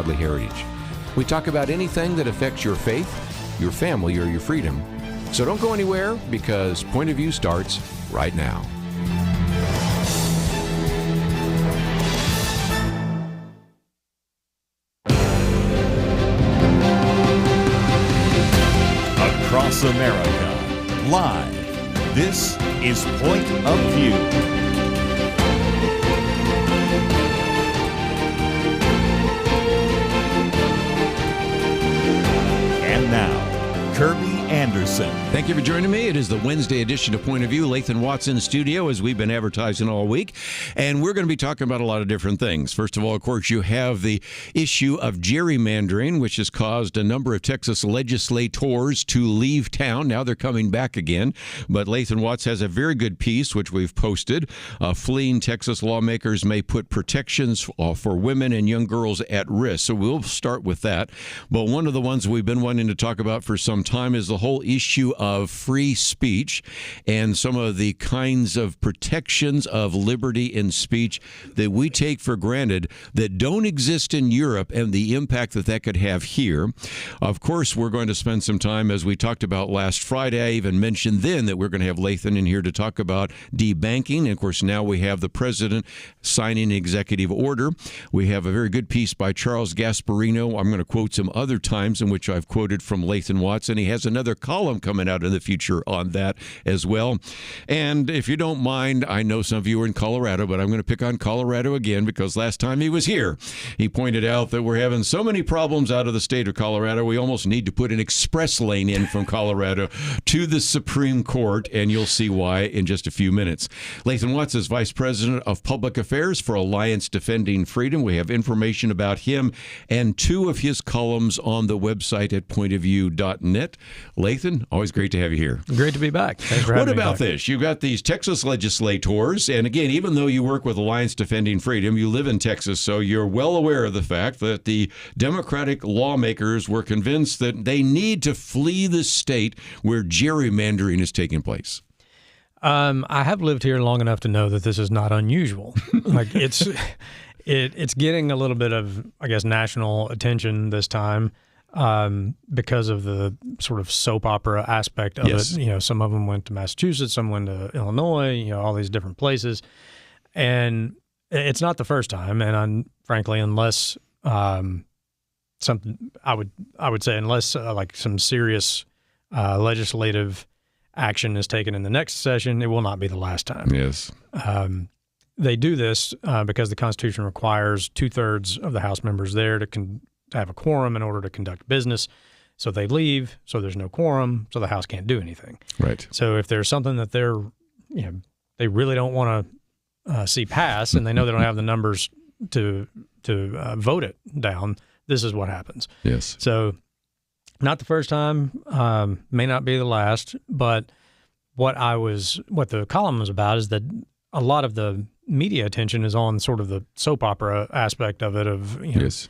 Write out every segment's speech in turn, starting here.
godly heritage. We talk about anything that affects your faith, your family, or your freedom. So don't go anywhere, because Point of View starts right now. Across America, live, this is Point of View. And now, Kerby Anderson. Thank you for joining me. It is the Wednesday edition of Point of View. Lathan Watts in the studio, as we've been advertising all week. And we're going to be talking about a lot of different things. First of all, of course, you have the issue of gerrymandering, which has caused a number of Texas legislators to leave town. Now they're coming back again. But Lathan Watts has a very good piece, which we've posted. Fleeing Texas lawmakers may put protections for women and young girls at risk. So we'll start with that. But one of the ones we've been wanting to talk about for some time is the whole issue of free speech and some of the kinds of protections of liberty in speech that we take for granted that don't exist in Europe, and the impact that that could have here. Of course, we're going to spend some time, as we talked about last Friday. I even mentioned then that we're going to have Lathan in here to talk about debanking. And of course, now we have the president signing an executive order. We have a very good piece by Charles Gasparino. I'm going to quote some other times in which I've quoted from Lathan Watts, and he has another column coming out in the future on that as well. And if you don't mind, I know some of you are in Colorado, but I'm going to pick on Colorado again, because last time he was here, he pointed out that we're having so many problems out of the state of Colorado, we almost need to put an express lane in from Colorado to the Supreme Court, and you'll see why in just a few minutes. Lathan Watts is Vice President of Public Affairs for Alliance Defending Freedom. We have information about him and two of his columns on the website at pointofview.net. Lathan, always great to have you here. Great to be back. Thanks for having me. What about this? You've got these Texas legislators, and again, even though you work with Alliance Defending Freedom, you live in Texas, so you're well aware of the fact that the Democratic lawmakers were convinced that they need to flee the state where gerrymandering is taking place. I have lived here long enough to know that this is not unusual. Like it's getting a little bit of, I guess, national attention this time. Because of the sort of soap opera aspect of Yes. it. You know, some of them went to Massachusetts, some went to Illinois, you know, all these different places. And it's not the first time. And frankly, unless something, I would say, unless like some serious legislative action is taken in the next session, it will not be the last time. Yes. They do this because the Constitution requires 2/3 of the House members there to have a quorum in order to conduct business. So they leave, so there's no quorum, so the House can't do anything. Right. So if there's something that they really don't want to see pass, and they know they don't have the numbers to vote it down, this is what happens. Yes. So not the first time, may not be the last, but what the column was about is that a lot of the media attention is on sort of the soap opera aspect of it Yes.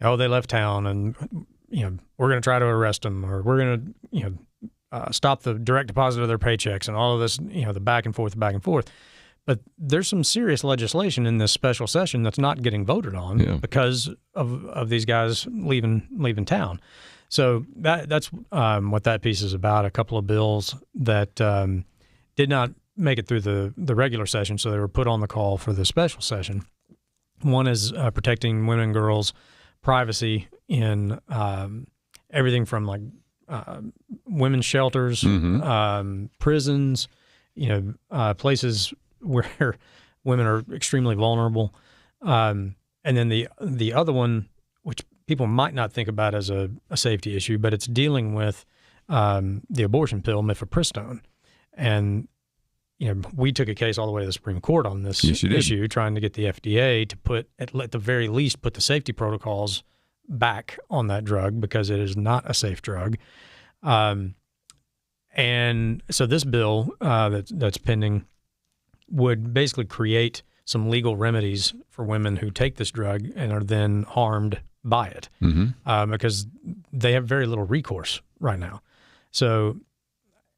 Oh, they left town, and we're going to try to arrest them, or we're going to stop the direct deposit of their paychecks, and all of this, the back and forth. But there's some serious legislation in this special session that's not getting voted on because of these guys leaving town. So that's what that piece is about. A couple of bills that did not make it through the regular session, so they were put on the call for the special session. One is protecting women and girls' privacy in everything from like women's shelters, prisons, places where women are extremely vulnerable. And then the other one, which people might not think about as a safety issue, but it's dealing with the abortion pill, mifepristone. And we took a case all the way to the Supreme Court on this issue, trying to get the FDA to at the very least, put the safety protocols back on that drug because it is not a safe drug. And so this bill that's pending would basically create some legal remedies for women who take this drug and are then harmed by it because they have very little recourse right now. So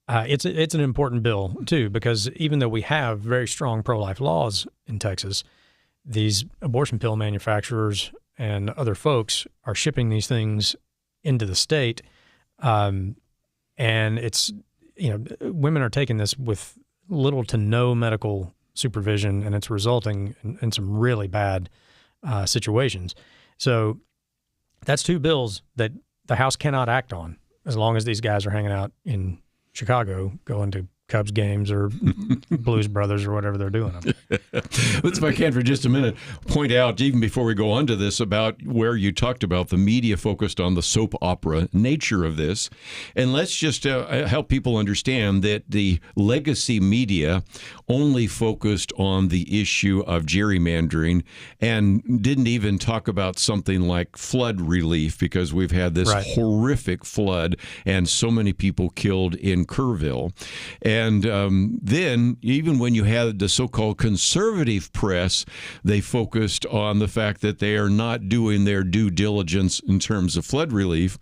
it's an important bill, too, because even though we have very strong pro-life laws in Texas, these abortion pill manufacturers and other folks are shipping these things into the state, and it's, women are taking this with little to no medical supervision, and it's resulting in some really bad situations. So that's two bills that the House cannot act on as long as these guys are hanging out in Chicago going to Cubs games or Blues Brothers or whatever they're doing. Let's, if I can, for just a minute, point out, even before we go on to this, about where you talked about the media focused on the soap opera nature of this. And let's just help people understand that the legacy media only focused on the issue of gerrymandering and didn't even talk about something like flood relief, because we've had this horrific flood and so many people killed in Kerby'll. And then, even when you had the so-called conservative press, they focused on the fact that they are not doing their due diligence in terms of flood relief.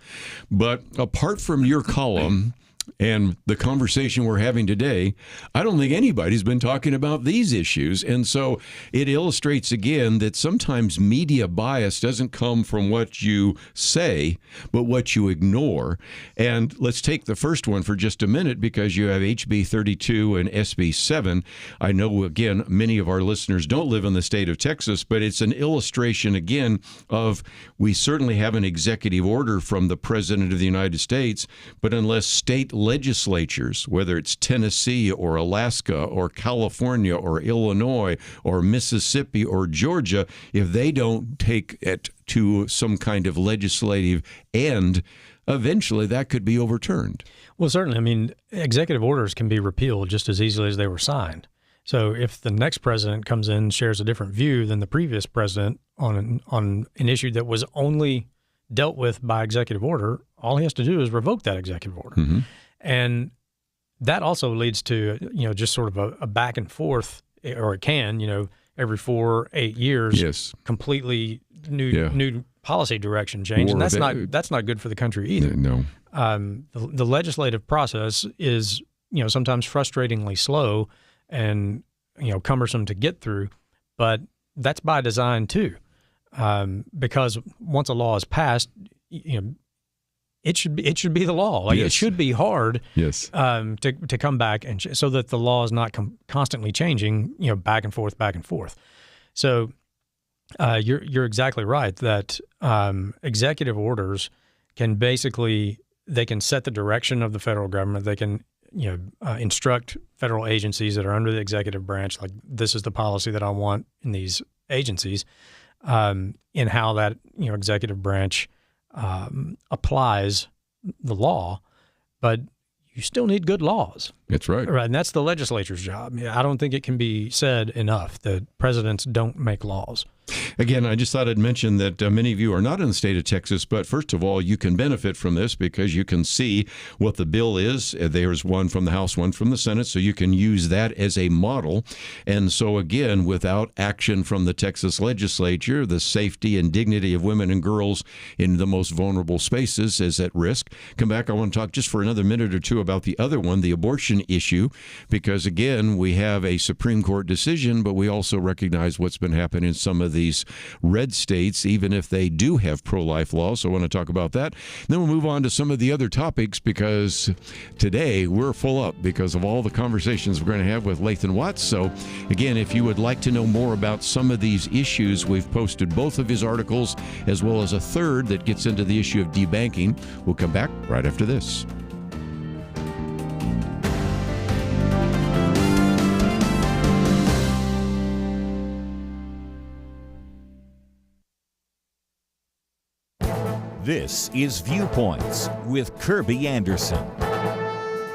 But apart from your column and the conversation we're having today, I don't think anybody's been talking about these issues. And so it illustrates again that sometimes media bias doesn't come from what you say, but what you ignore. And let's take the first one for just a minute, because you have HB 32 and SB 7. I know, again, many of our listeners don't live in the state of Texas, but it's an illustration, again, of we certainly have an executive order from the President of the United States, but unless state legislatures, whether it's Tennessee or Alaska or California or Illinois or Mississippi or Georgia, if they don't take it to some kind of legislative end, eventually that could be overturned. Well, certainly. I mean, executive orders can be repealed just as easily as they were signed. So if the next president comes in and shares a different view than the previous president on an issue that was only dealt with by executive order, all he has to do is revoke that executive order. Mm-hmm. And that also leads to, just sort of a back and forth, or it can, every 4 or 8 years, completely new policy direction change. And that's not good for the country either. No. The legislative process is, sometimes frustratingly slow and, cumbersome to get through, but that's by design too. Because once a law is passed, it should be the law. Like, it should be hard to come back and so that the law is not constantly changing, back and forth. So you're exactly right that executive orders can they can set the direction of the federal government. They can instruct federal agencies that are under the executive branch, like, this is the policy that I want in these agencies, in how that executive branch applies the law, but you still need good laws. That's right. Right, and that's the legislature's job. I don't think it can be said enough that presidents don't make laws. Again, I just thought I'd mention that many of you are not in the state of Texas, but first of all, you can benefit from this because you can see what the bill is. There's one from the House, one from the Senate, so you can use that as a model. And so, again, without action from the Texas legislature, the safety and dignity of women and girls in the most vulnerable spaces is at risk. Come back, I want to talk just for another minute or two about the other one, the abortion issue, because, again, we have a Supreme Court decision, but we also recognize what's been happening in some of these red states, even if they do have pro-life laws. So I want to talk about that. Then we'll move on to some of the other topics, because today we're full up because of all the conversations we're going to have with Lathan Watts. So again, if you would like to know more about some of these issues, we've posted both of his articles as well as a third that gets into the issue of debanking. We'll come back right after this. This is Viewpoints with Kerby Anderson.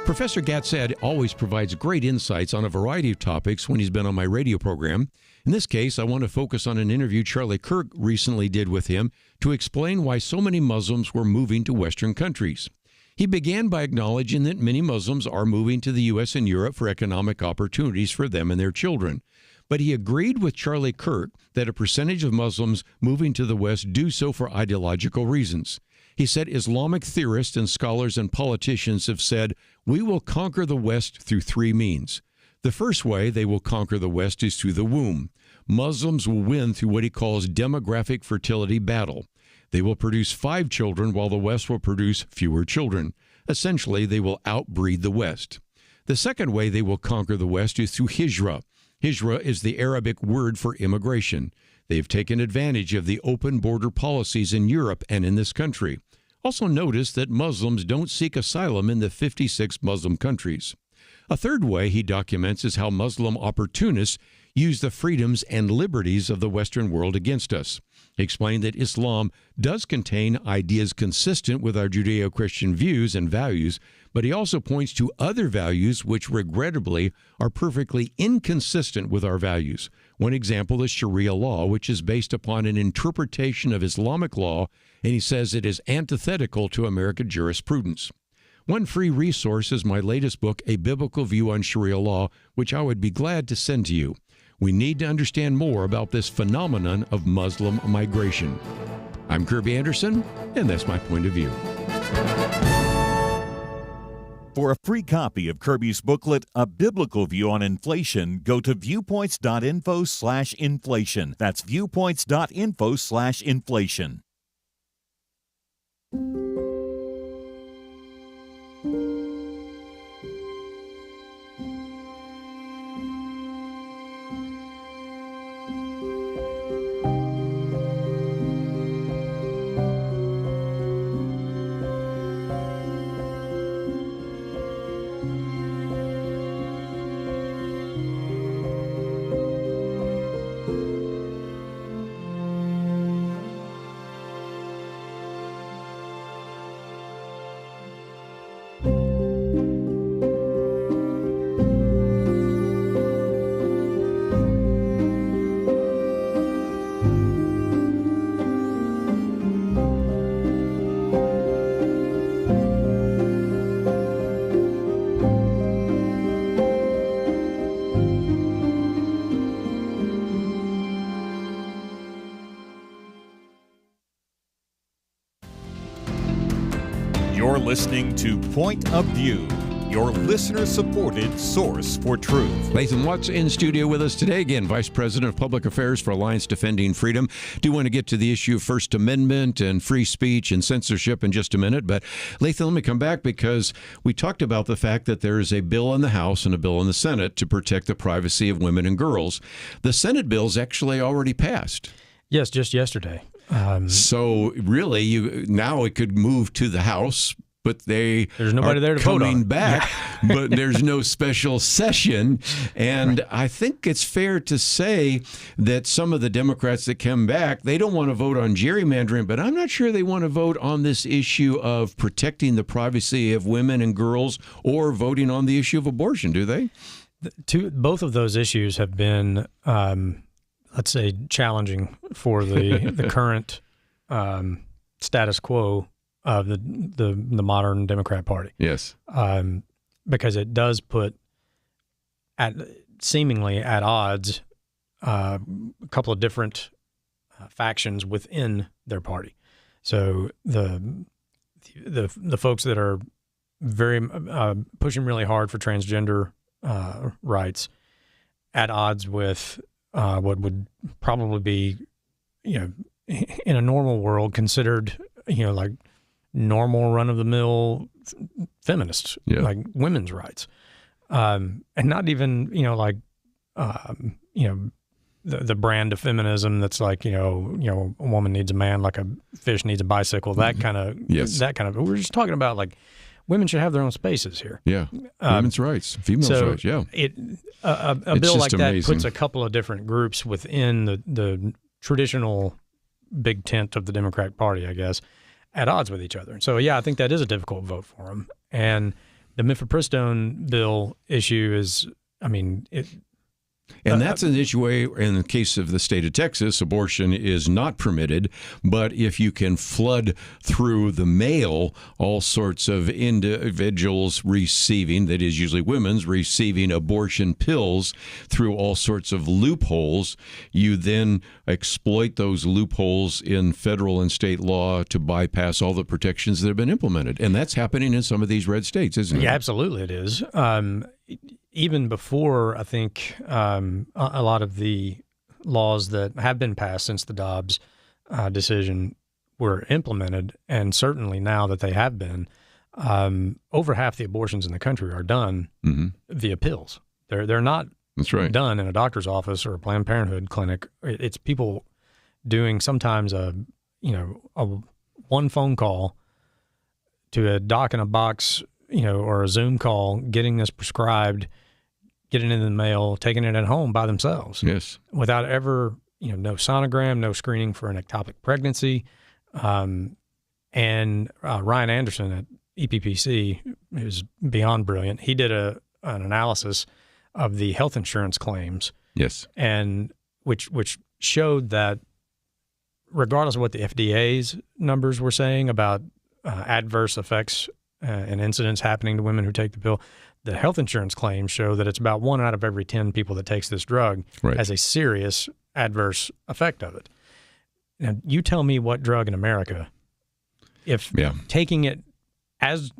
Professor Gatzad always provides great insights on a variety of topics when he's been on my radio program. In this case, I want to focus on an interview Charlie Kirk recently did with him to explain why so many Muslims were moving to Western countries. He began by acknowledging that many Muslims are moving to the U.S. and Europe for economic opportunities for them and their children. But he agreed with Charlie Kirk that a percentage of Muslims moving to the West do so for ideological reasons. He said Islamic theorists and scholars and politicians have said, we will conquer the West through three means. The first way they will conquer the West is through the womb. Muslims will win through what he calls demographic fertility battle. They will produce 5 children while the West will produce fewer children. Essentially, they will outbreed the West. The second way they will conquer the West is through hijra. Hijra is the Arabic word for immigration. They've taken advantage of the open border policies in Europe and in this country. Also notice that Muslims don't seek asylum in the 56 Muslim countries. A third way he documents is how Muslim opportunists use the freedoms and liberties of the Western world against us. He explained that Islam does contain ideas consistent with our Judeo-Christian views and values, but he also points to other values which regrettably are perfectly inconsistent with our values. One example is Sharia law, which is based upon an interpretation of Islamic law, and he says it is antithetical to American jurisprudence. One free resource is my latest book, A Biblical View on Sharia Law, which I would be glad to send to you. We need to understand more about this phenomenon of Muslim migration. I'm Kerby Anderson, and that's my point of view. For a free copy of Kerby's booklet, A Biblical View on Inflation, go to viewpoints.info/inflation. That's viewpoints.info/inflation. You're listening to Point of View, your listener-supported source for truth. Lathan Watts in studio with us today. Again, Vice President of Public Affairs for Alliance Defending Freedom. Do want to get to the issue of First Amendment and free speech and censorship in just a minute. But Lathan, let me come back because we talked about the fact that there is a bill in the House and a bill in the Senate to protect the privacy of women and girls. The Senate bill's actually already passed. Yes, just yesterday. So really, now it could move to the House, but there's nobody there to vote on coming it. back, but there's no special session. And right. I think it's fair to say that some of the Democrats that come back, they don't want to vote on gerrymandering, but I'm not sure they want to vote on this issue of protecting the privacy of women and girls or voting on the issue of abortion, do they? Both of those issues have been let's say, challenging for the current status quo of the modern Democrat Party. Yes, because it does put seemingly at odds a couple of different factions within their party. So the folks that are very pushing really hard for transgender rights at odds with what would probably be, in a normal world considered, like normal run-of-the-mill feminists, like women's rights, and not even, the brand of feminism that's like, a woman needs a man like a fish needs a bicycle, that kind of, we're just talking about like women should have their own spaces here. Yeah, women's rights, females' rights, yeah. A bill like that amazing. Puts a couple of different groups within the traditional big tent of the Democratic Party, I guess, at odds with each other. So, yeah, I think that is a difficult vote for them. And the mifepristone bill issue is, and that's an issue where, in the case of the state of Texas, abortion is not permitted. But if you can flood through the mail all sorts of individuals receiving, that is usually women's, receiving abortion pills through all sorts of loopholes, you then exploit those loopholes in federal and state law to bypass all the protections that have been implemented. And that's happening in some of these red states, isn't it? Yeah, absolutely it is. Even before, I think, a lot of the laws that have been passed since the Dobbs decision were implemented, and certainly now that they have been, over half the abortions in the country are done via pills. They're not That's right. done in a doctor's office or a Planned Parenthood clinic. It's people doing sometimes a one phone call to a doc in a box, or a Zoom call, getting this prescribed, getting it in the mail, taking it at home by themselves. Yes. Without ever, no sonogram, no screening for an ectopic pregnancy. And Ryan Anderson at EPPC is beyond brilliant. He did an analysis of the health insurance claims. Yes. And which showed that regardless of what the FDA's numbers were saying about adverse effects and incidents happening to women who take the pill, the health insurance claims show that it's about 1 out of every 10 people that takes this drug has a serious adverse effect of it. Now, you tell me what drug in America, if taking it as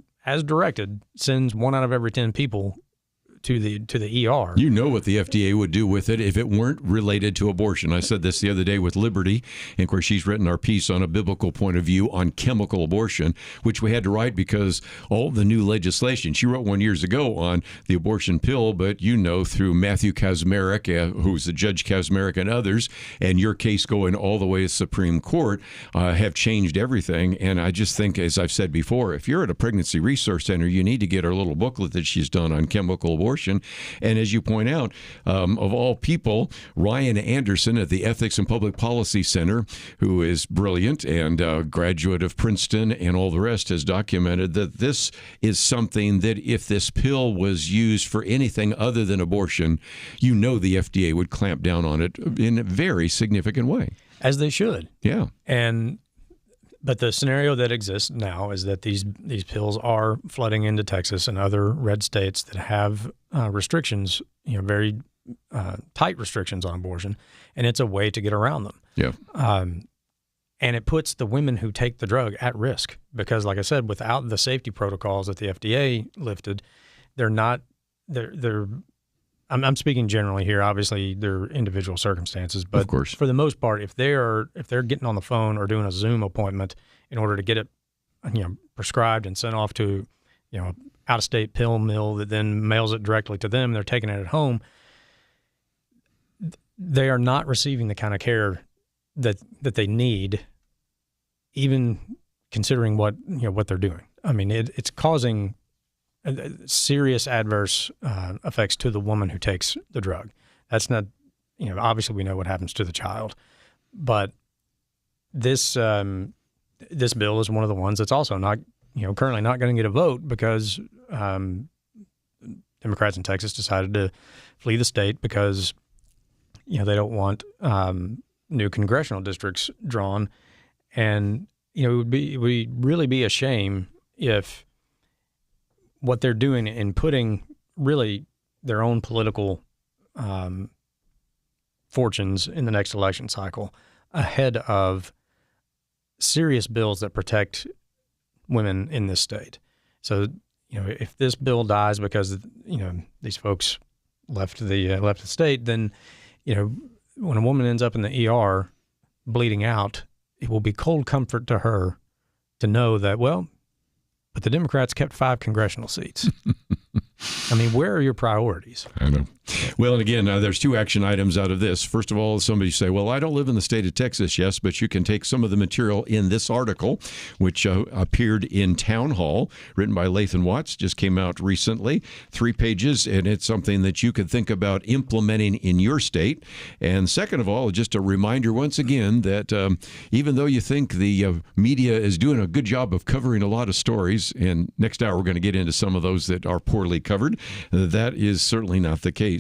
directed, sends 1 out of every 10 people to the ER. You know what the FDA would do with it if it weren't related to abortion. I said this the other day with Liberty, and of course she's written our piece on a biblical point of view on chemical abortion, which we had to write because all the new legislation, she wrote one years ago on the abortion pill, but through Matthew Kaczmarek, who's the Judge Kaczmarek and others, and your case going all the way to Supreme Court, have changed everything. And I just think, as I've said before, if you're at a pregnancy resource center, you need to get her little booklet that she's done on chemical abortion. And as you point out, of all people, Ryan Anderson at the Ethics and Public Policy Center, who is brilliant and a graduate of Princeton and all the rest, has documented that this is something that if this pill was used for anything other than abortion, the FDA would clamp down on it in a very significant way. As they should. Yeah. But the scenario that exists now is that these pills are flooding into Texas and other red states that have restrictions, very tight restrictions on abortion, and it's a way to get around them. Yeah. And it puts the women who take the drug at risk because, like I said, without the safety protocols that the FDA lifted, they're not. I'm speaking generally here. Obviously, there are individual circumstances, but of course, for the most part, if they're getting on the phone or doing a Zoom appointment in order to get it, prescribed and sent off to, out-of-state pill mill that then mails it directly to them, they're taking it at home. They are not receiving the kind of care that they need, even considering what they're doing. I mean, it's causing serious adverse effects to the woman who takes the drug. That's not, obviously we know what happens to the child, but this bill is one of the ones that's also not, currently not going to get a vote because Democrats in Texas decided to flee the state because, they don't want new congressional districts drawn, and it would really be a shame if what they're doing in putting really their own political fortunes in the next election cycle ahead of serious bills that protect women in this state. So, if this bill dies because, these folks left the state, then, when a woman ends up in the ER bleeding out, it will be cold comfort to her to know that, but the Democrats kept 5 congressional seats. I mean, where are your priorities? I know. Well, and again, there's 2 action items out of this. First of all, somebody say, well, I don't live in the state of Texas, yes, but you can take some of the material in this article, which appeared in Town Hall, written by Lathan Watts, just came out recently, 3 pages, and it's something that you could think about implementing in your state. And second of all, just a reminder once again that even though you think the media is doing a good job of covering a lot of stories, and next hour we're going to get into some of those that are poorly covered, that is certainly not the case.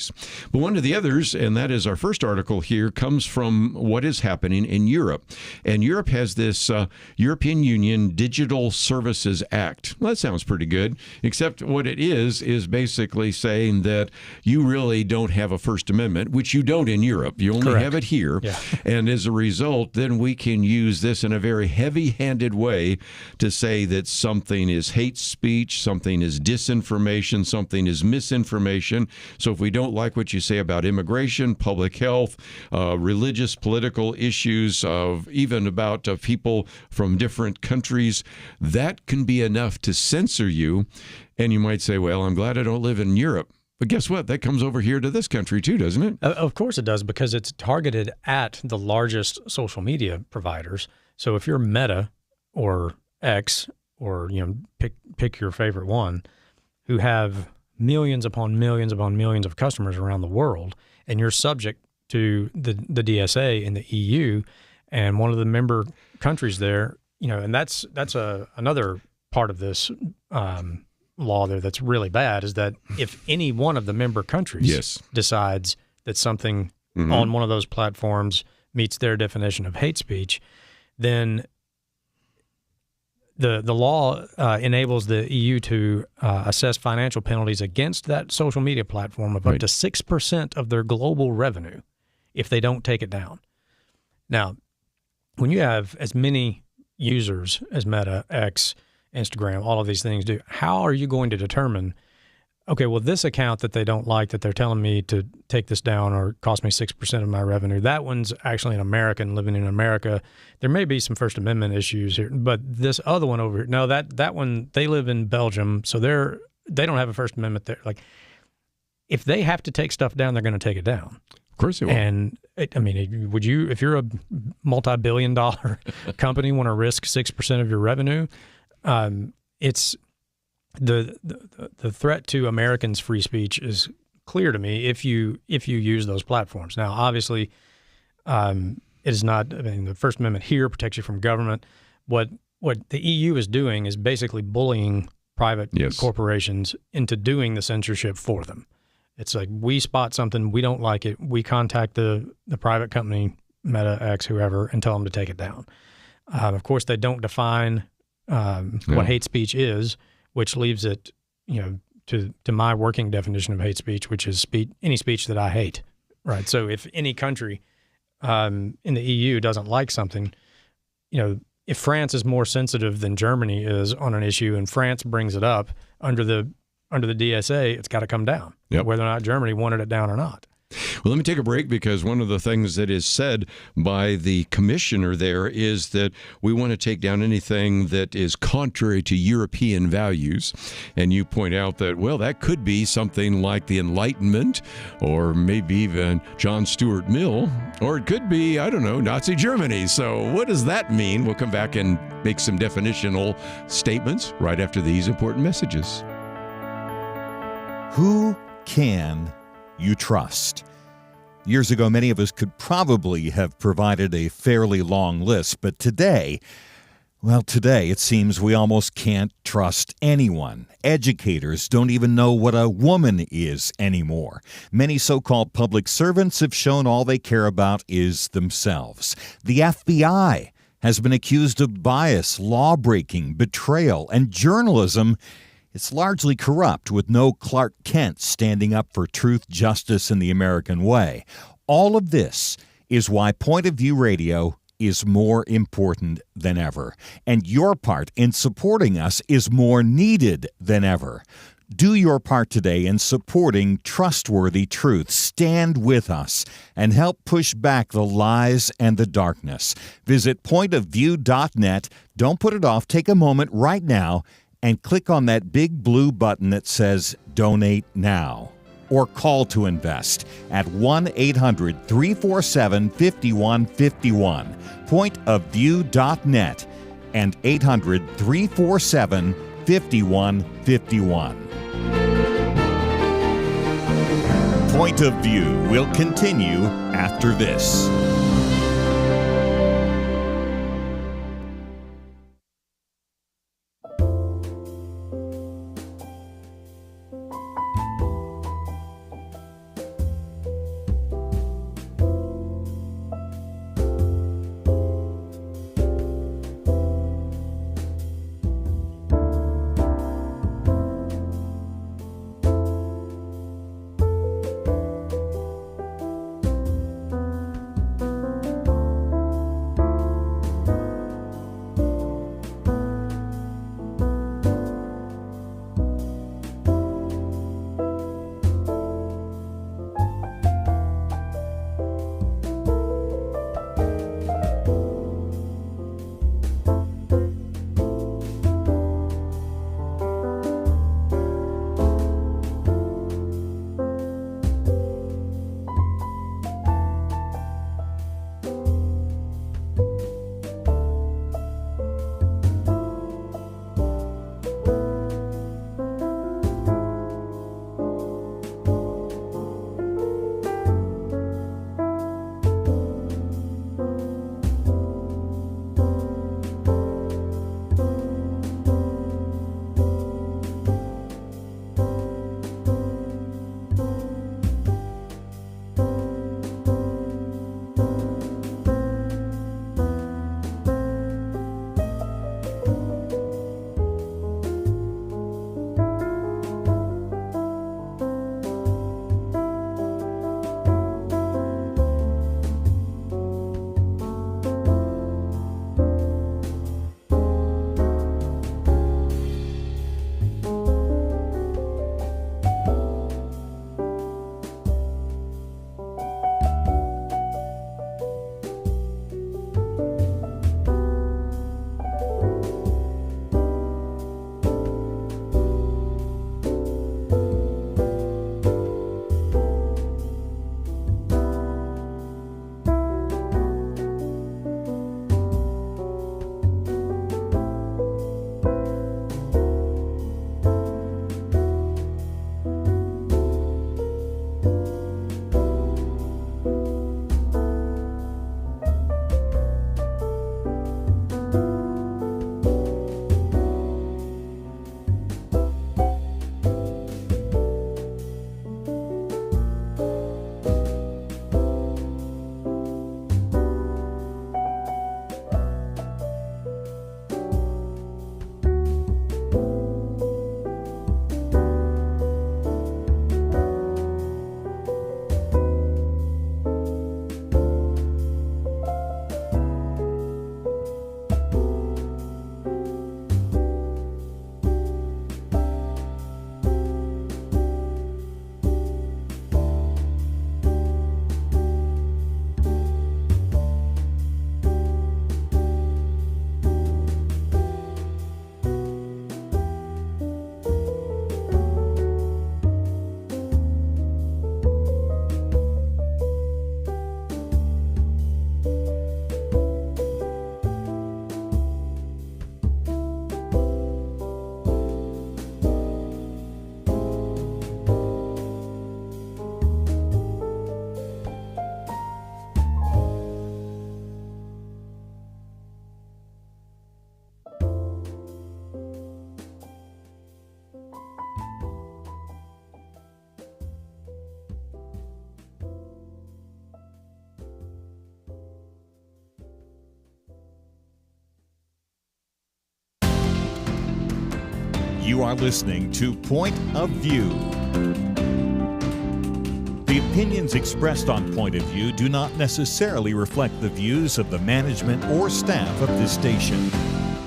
But one of the others, and that is our first article here, comes from what is happening in Europe. And Europe has this European Union Digital Services Act. Well, that sounds pretty good, except what it is basically saying that you really don't have a First Amendment, which you don't in Europe. You only have it here. Yeah. And as a result, then we can use this in a very heavy-handed way to say that something is hate speech, something is disinformation, something is misinformation. So if we don't don't like what you say about immigration, public health, religious, political issues, even about people from different countries, that can be enough to censor you. And you might say, well, I'm glad I don't live in Europe. But guess what? That comes over here to this country too, doesn't it? Of course it does, because it's targeted at the largest social media providers. So if you're Meta or X, or pick your favorite one, who have millions upon millions upon millions of customers around the world, and you're subject to the DSA and the EU, and one of the member countries there, and that's another part of this law there that's really bad, is that if any one of the member countries decides that something on one of those platforms meets their definition of hate speech, then the law enables the EU to assess financial penalties against that social media platform of up to 6% of their global revenue if they don't take it down. Now, when you have as many users as Meta, X, Instagram, all of these things do, how are you going to determine, okay, well, this account that they don't like, that they're telling me to take this down or cost me 6% of my revenue, that one's actually an American living in America. There may be some First Amendment issues here, but this other one over here, no, that one, they live in Belgium, so they don't have a First Amendment there. Like, if they have to take stuff down, they're going to take it down. Of course they will. And would you, if you're a multi-billion-dollar company, want to risk 6% of your revenue? It's the threat to Americans' free speech is clear to me if you use those platforms. Now, obviously, it is not. The First Amendment here protects you from government. What the EU is doing is basically bullying private corporations into doing the censorship for them. It's like, we spot something, we don't like it, we contact the private company, Meta, X, whoever, and tell them to take it down. Of course, they don't define what hate speech is, which leaves it, to my working definition of hate speech, which is any speech that I hate, right? So if any country in the EU doesn't like something, if France is more sensitive than Germany is on an issue, and France brings it up under the DSA, it's got to come down, whether or not Germany wanted it down or not. Well, let me take a break, because one of the things that is said by the commissioner there is that we want to take down anything that is contrary to European values. And you point out that, well, that could be something like the Enlightenment, or maybe even John Stuart Mill, or it could be, I don't know, Nazi Germany. So what does that mean? We'll come back and make some definitional statements right after these important messages. Who can you trust? Years ago, many of us could probably have provided a fairly long list, but today it seems we almost can't trust anyone. Educators don't even know what a woman is anymore. Many so-called public servants have shown all they care about is themselves. The FBI has been accused of bias, law-breaking, betrayal, and journalism. It's largely corrupt, with no Clark Kent standing up for truth, justice, and the American way. All of this is why Point of View Radio is more important than ever, and your part in supporting us is more needed than ever. Do your part today in supporting trustworthy truth. Stand with us and help push back the lies and the darkness. Visit pointofview.net. Don't put it off. Take a moment right now and click on that big blue button that says Donate Now, or Call to Invest at 1-800-347-5151, pointofview.net, and 800-347-5151. Point of View will continue after this. You are listening to Point of View. The opinions expressed on Point of View do not necessarily reflect the views of the management or staff of this station.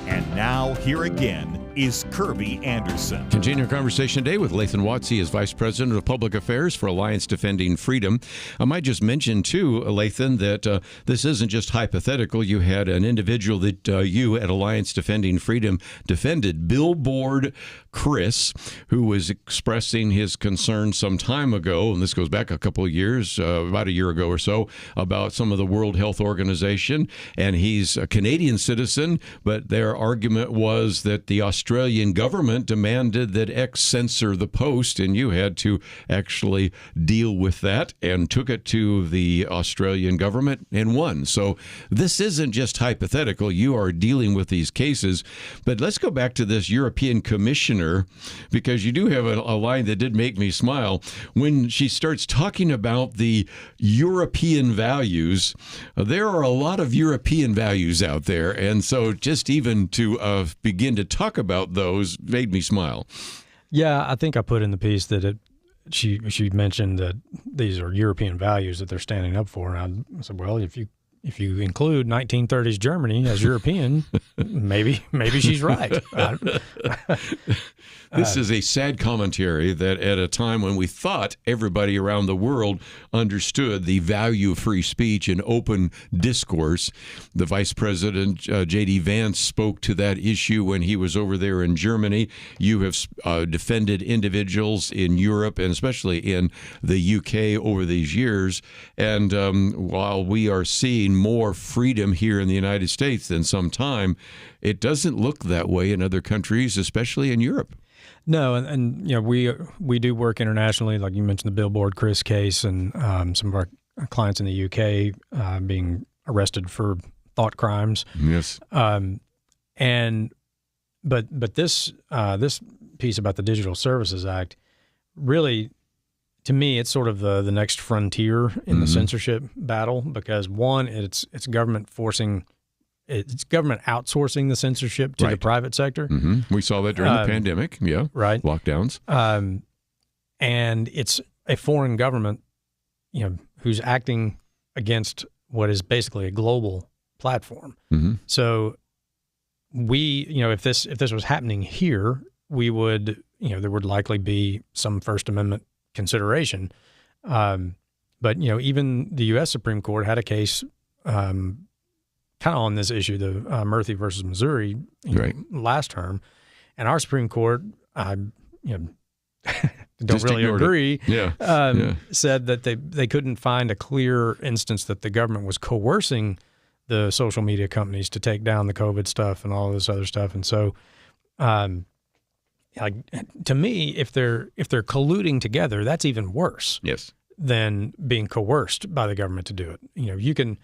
And now, here again, is Kerby Anderson. Continuing our conversation today with Lathan Watts. He is Vice President of Public Affairs for Alliance Defending Freedom. I might just mention, too, Lathan, that this isn't just hypothetical. You had an individual that you at Alliance Defending Freedom defended, Billboard Chris, who was expressing his concern some time ago, and this goes back a couple of years, about a year ago or so, about some of the World Health Organization. And he's a Canadian citizen, but their argument was that the Australian government demanded that X censor the post, and you had to actually deal with that and took it to the Australian government and won. So this isn't just hypothetical. You are dealing with these cases. But let's go back to this European commissioner, because you do have a line that did make me smile. When she starts talking about the European values, there are a lot of European values out there. And so just even to begin to talk about those made me smile. Yeah, I think I put in the piece that she mentioned that these are European values that they're standing up for. And I said, well, if you include 1930s Germany as European, maybe she's right. This is a sad commentary that at a time when we thought everybody around the world understood the value of free speech and open discourse, the Vice President, J.D. Vance, spoke to that issue when he was over there in Germany. You have defended individuals in Europe and especially in the UK over these years. And while we are seeing more freedom here in the United States than some time, it doesn't look that way in other countries, especially in Europe. No, and you know, we do work internationally, like you mentioned the Billboard Chris case, and some of our clients in the UK being arrested for thought crimes. Yes. But this piece about the Digital Services Act, really, to me, it's sort of the next frontier in the censorship battle, because one, it's government outsourcing the censorship to the private sector. We saw that during the pandemic. Yeah. Right. Lockdowns. And it's a foreign government, who's acting against what is basically a global platform. So if this was happening here, we would, there would likely be some First Amendment consideration. But even the U.S. Supreme Court had a case, kind of on this issue, the Murphy versus Missouri, last term, and our Supreme Court, don't Just really agree. Said that they couldn't find a clear instance that the government was coercing the social media companies to take down the COVID stuff and all this other stuff. And so, to me, if they're colluding together, that's even worse. Yes. Than being coerced by the government to do it. You can.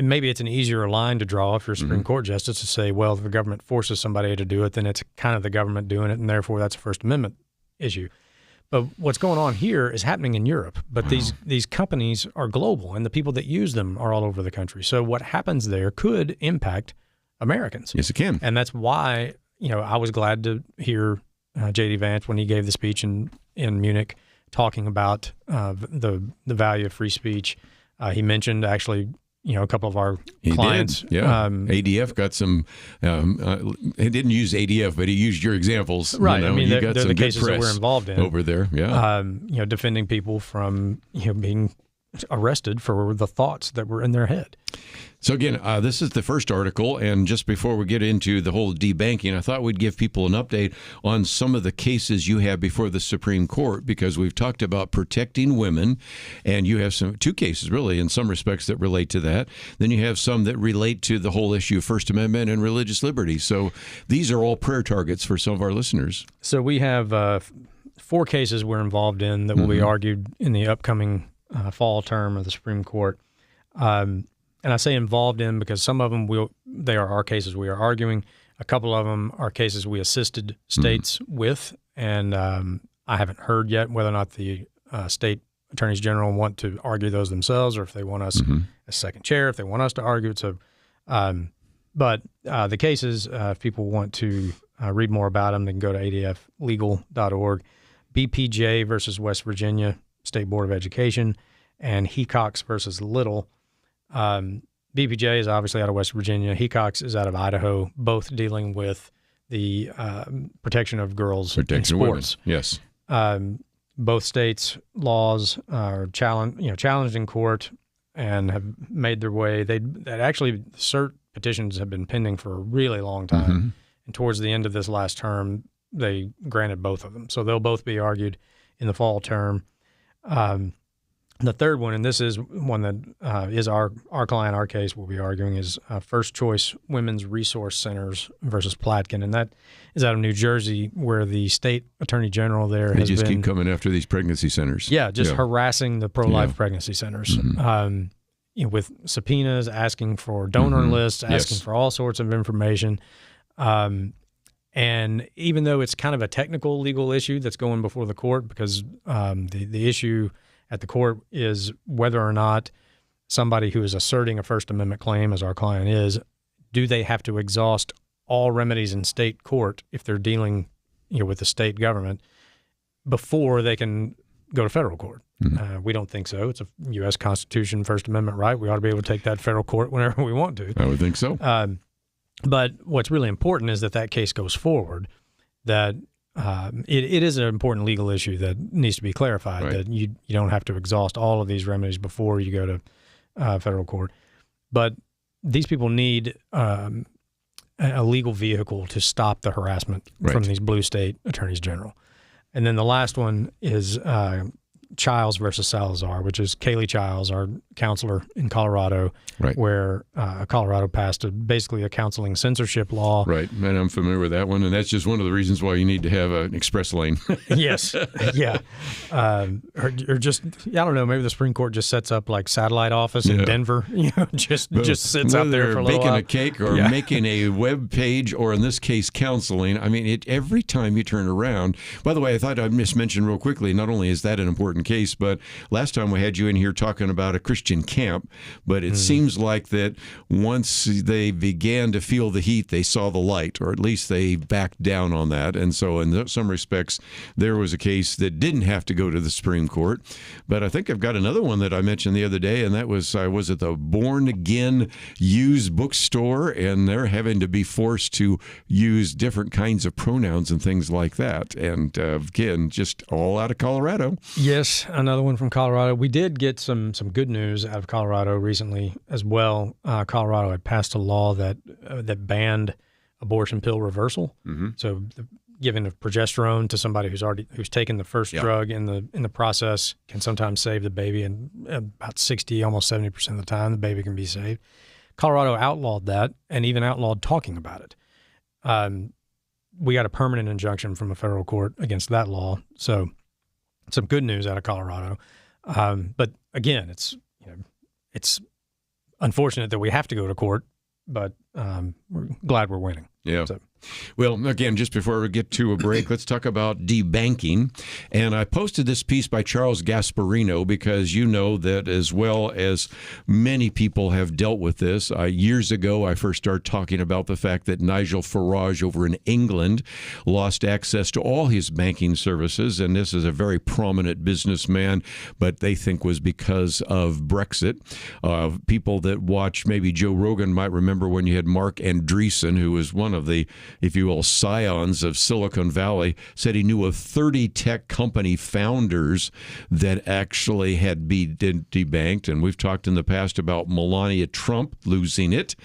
Maybe it's an easier line to draw if you're a Supreme Court justice to say, well, if the government forces somebody to do it, then it's kind of the government doing it, and therefore that's a First Amendment issue. But what's going on here is happening in Europe. But these companies are global, and the people that use them are all over the country. So what happens there could impact Americans. Yes, it can. And that's why I was glad to hear J.D. Vance when he gave the speech in Munich talking about the value of free speech. He mentioned actually a couple of our clients. Did. Yeah. ADF got some, he didn't use ADF, but he used your examples. Right. I mean, they're the cases that we're involved in. Over there, yeah. Defending people from, being arrested for the thoughts that were in their head. So again, this is the first article, and just before we get into the whole debanking, I thought we'd give people an update on some of the cases you have before the Supreme Court, because we've talked about protecting women, and you have two cases really in some respects that relate to that. Then you have some that relate to the whole issue of First Amendment and religious liberty. So these are all prayer targets for some of our listeners. So we have 4 cases we're involved in that will be argued in the upcoming fall term of the Supreme Court. And I say involved in because some of them they are our cases we are arguing. A couple of them are cases we assisted states with, and I haven't heard yet whether or not the state attorneys general want to argue those themselves, or if they want us as second chair, if they want us to argue it. So But the cases, if people want to read more about them, they can go to adflegal.org. BPJ versus West Virginia State Board of Education, and Hecox versus Little. BPJ is obviously out of West Virginia. Hecox is out of Idaho, both dealing with the protection of girls in sports. Women. Yes. Both states' laws are challenged in court and have made their way. That actually cert petitions have been pending for a really long time. Mm-hmm. And towards the end of this last term, they granted both of them. So they'll both be argued in the fall term. The third one, and this is one that is our client, our case we'll be arguing, is First Choice Women's Resource Centers versus Platkin. And that is out of New Jersey, where the state attorney general there has just been, keep coming after these pregnancy centers. Yeah, harassing the pro-life pregnancy centers. Mm-hmm. With subpoenas, asking for donor lists, asking for all sorts of information. And even though it's kind of a technical legal issue that's going before the court, because the issue at the court is whether or not somebody who is asserting a First Amendment claim, as our client is, do they have to exhaust all remedies in state court if they're dealing with the state government before they can go to federal court? Mm-hmm. We don't think so. It's a U.S. Constitution, First Amendment right. We ought to be able to take that to federal court whenever we want to. I would think so. But what's really important is that case goes forward, that it is an important legal issue that needs to be clarified, right, that you don't have to exhaust all of these remedies before you go to federal court. But these people need a legal vehicle to stop the harassment from these blue state attorneys general. And then the last one is Childs versus Salazar, which is Kaylee Childs, our counselor in Colorado, where Colorado passed basically a counseling censorship law. Right, and I'm familiar with that one, and that's just one of the reasons why you need to have an express lane. Yes, yeah. Or just, I don't know, maybe the Supreme Court just sets up like satellite office in Denver, just sits out there for a little while. Baking a cake or making a web page, or in this case, counseling. I mean, every time you turn around. By the way, I thought I'd just mention real quickly, not only is that an important case, but last time we had you in here talking about a Christian camp, but it seems like that once they began to feel the heat, they saw the light, or at least they backed down on that. And so in some respects, there was a case that didn't have to go to the Supreme Court. But I think I've got another one that I mentioned the other day, and that was at the Born Again used bookstore, and they're having to be forced to use different kinds of pronouns and things like that. And again, just all out of Colorado. Yes, another one from Colorado. We did get some good news out of Colorado recently as well. Colorado had passed a law that banned abortion pill reversal. Mm-hmm. So giving of progesterone to somebody who's taken the first drug in the process can sometimes save the baby, and about 60, almost 70% of the time the baby can be saved. Colorado outlawed that and even outlawed talking about it. We got a permanent injunction from a federal court against that law. So some good news out of Colorado. But again, it's unfortunate that we have to go to court, but we're glad we're winning. Yeah. So. Well, again, just before we get to a break, let's talk about debanking. And I posted this piece by Charles Gasparino because you know that as well as many people have dealt with this. Years ago, I first started talking about the fact that Nigel Farage over in England lost access to all his banking services. And this is a very prominent businessman, but they think was because of Brexit. People that watch maybe Joe Rogan might remember when you had Mark Andreessen, who was one of the, if you will, scions of Silicon Valley, said he knew of 30 tech company founders that actually had been debanked. And we've talked in the past about Melania Trump losing it.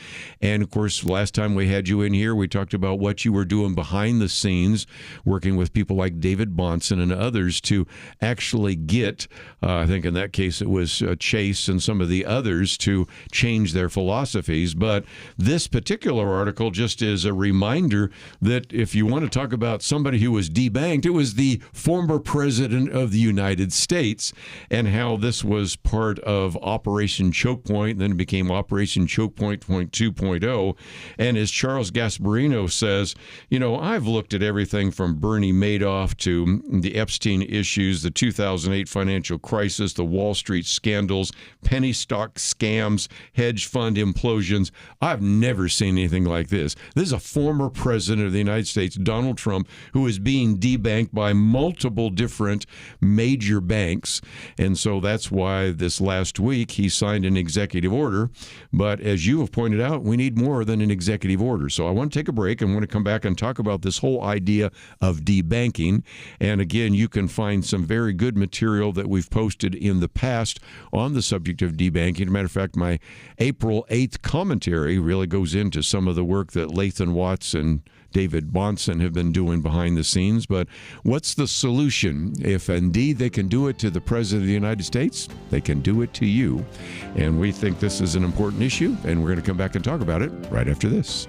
And of course, last time we had you in here, we talked about what you were doing behind the scenes, working with people like David Bahnsen and others to actually get, I think in that case it was Chase and some of the others, to change their philosophies. But this particular article just is a reminder that if you want to talk about somebody who was debanked, it was the former president of the United States, and how this was part of Operation Choke Point, then it became Operation Choke Point 2.0. And as Charles Gasparino says, I've looked at everything from Bernie Madoff to the Epstein issues, the 2008 financial crisis, the Wall Street scandals, penny stock scams, hedge fund implosions. I've never seen anything like this. This is a former president of the United States, Donald Trump, who is being debanked by multiple different major banks. And so that's why this last week he signed an executive order. But as you have pointed out, we need more than an executive order. So I want to take a break and want to come back and talk about this whole idea of debanking. And again, you can find some very good material that we've posted in the past on the subject of debanking. As a matter of fact, my April 8th commentary really goes into some of the work that Lathan Watts and David Bonson have been doing behind the scenes. But what's the solution? If indeed they can do it to the President of the United States, they can do it to you. And we think this is an important issue, and we're going to come back and talk about it right after this.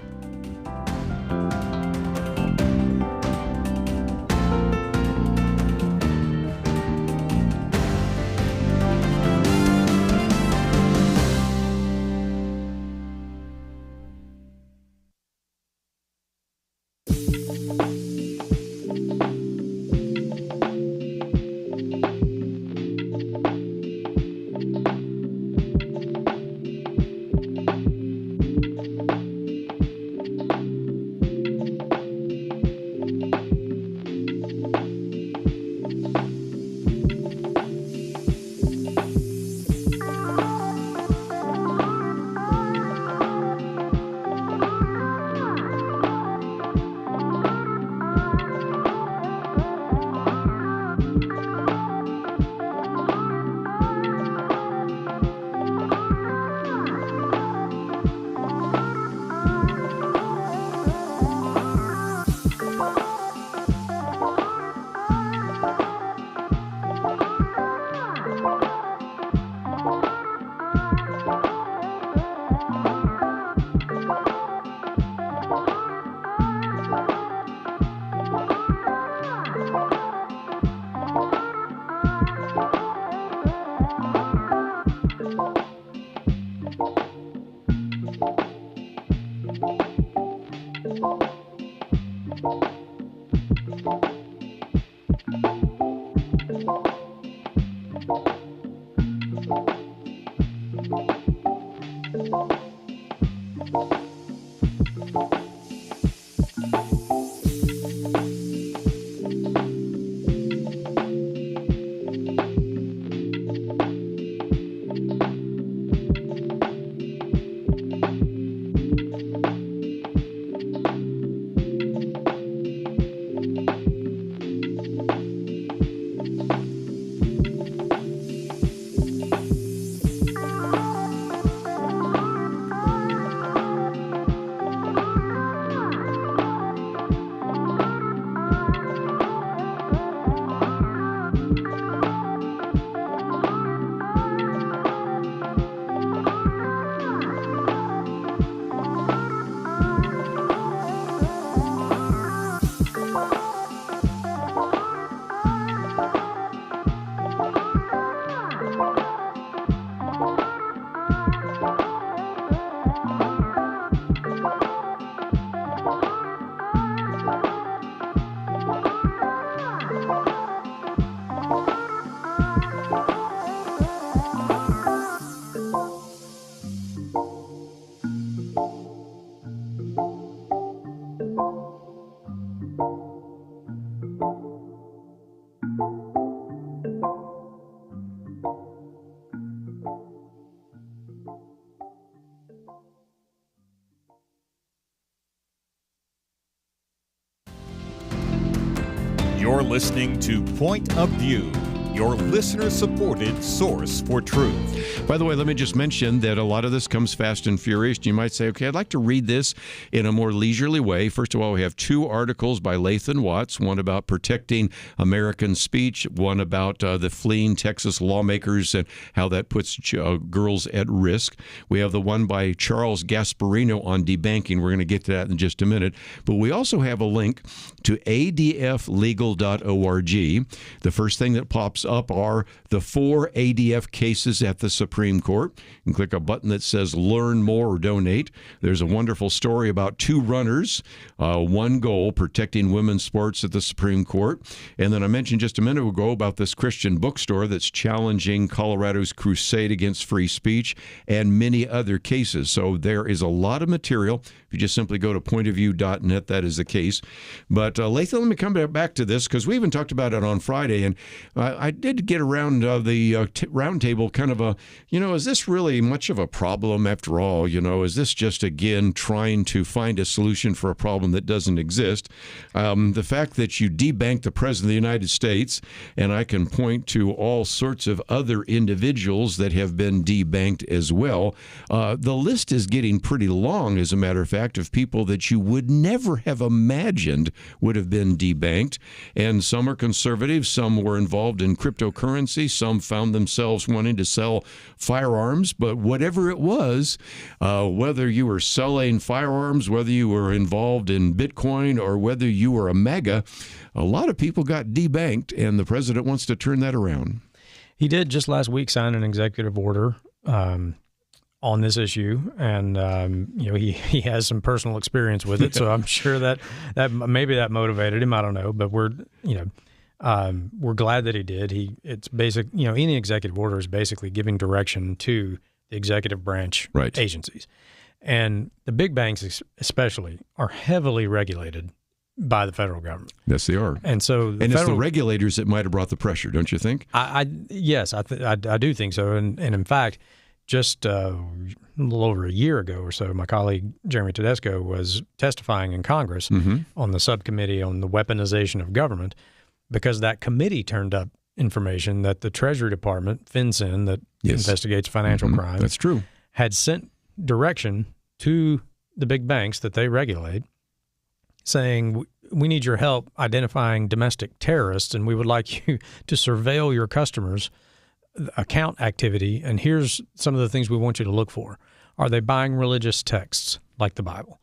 You're listening to Point of View. your listener-supported source for truth. By the way, let me just mention that a lot of this comes fast and furious. You might say, okay, I'd like to read this in a more leisurely way. First of all, we have 2 articles by Lathan Watts, one about protecting American speech, one about the fleeing Texas lawmakers and how that puts girls at risk. We have the one by Charles Gasparino on debanking. We're going to get to that in just a minute. But we also have a link to adflegal.org. The first thing that pops up are the 4 ADF cases at the Supreme Court. You can click a button that says Learn More or Donate. There's a wonderful story about 2 runners, one goal, protecting women's sports at the Supreme Court. And then I mentioned just a minute ago about this Christian bookstore that's challenging Colorado's crusade against free speech and many other cases. So there is a lot of material. If you just simply go to pointofview.net, that is the case. But Lathan, let me come back to this because we even talked about it on Friday, and I did get around the roundtable kind of a, is this really much of a problem after all? Is this just, again, trying to find a solution for a problem that doesn't exist? The fact that you debanked the President of the United States, and I can point to all sorts of other individuals that have been debanked as well. The list is getting pretty long, as a matter of fact, of people that you would never have imagined would have been debanked. And some are conservative, some were involved in cryptocurrency, some found themselves wanting to sell firearms. But whatever it was, whether you were selling firearms, whether you were involved in Bitcoin, or whether you were a MAGA, a lot of people got debanked, and the president wants to turn that around. He did just last week sign an executive order on this issue, and he has some personal experience with it, so I'm sure that maybe that motivated him. I don't know, but we're glad that he did. It's basic. Any executive order is basically giving direction to the executive branch agencies, and the big banks especially are heavily regulated by the federal government. Yes, they are. And so, it's the regulators that might have brought the pressure, don't you think? Yes, I do think so, and in fact, just a little over a year ago or so, my colleague Jeremy Tedesco was testifying in Congress on the subcommittee on the weaponization of government, because that committee turned up information that the Treasury Department, FinCEN, that investigates financial crimes, that's true, had sent direction to the big banks that they regulate, saying, we need your help identifying domestic terrorists, and we would like you to surveil your customers' account activity, and here's some of the things we want you to look for. Are they buying religious texts like the Bible?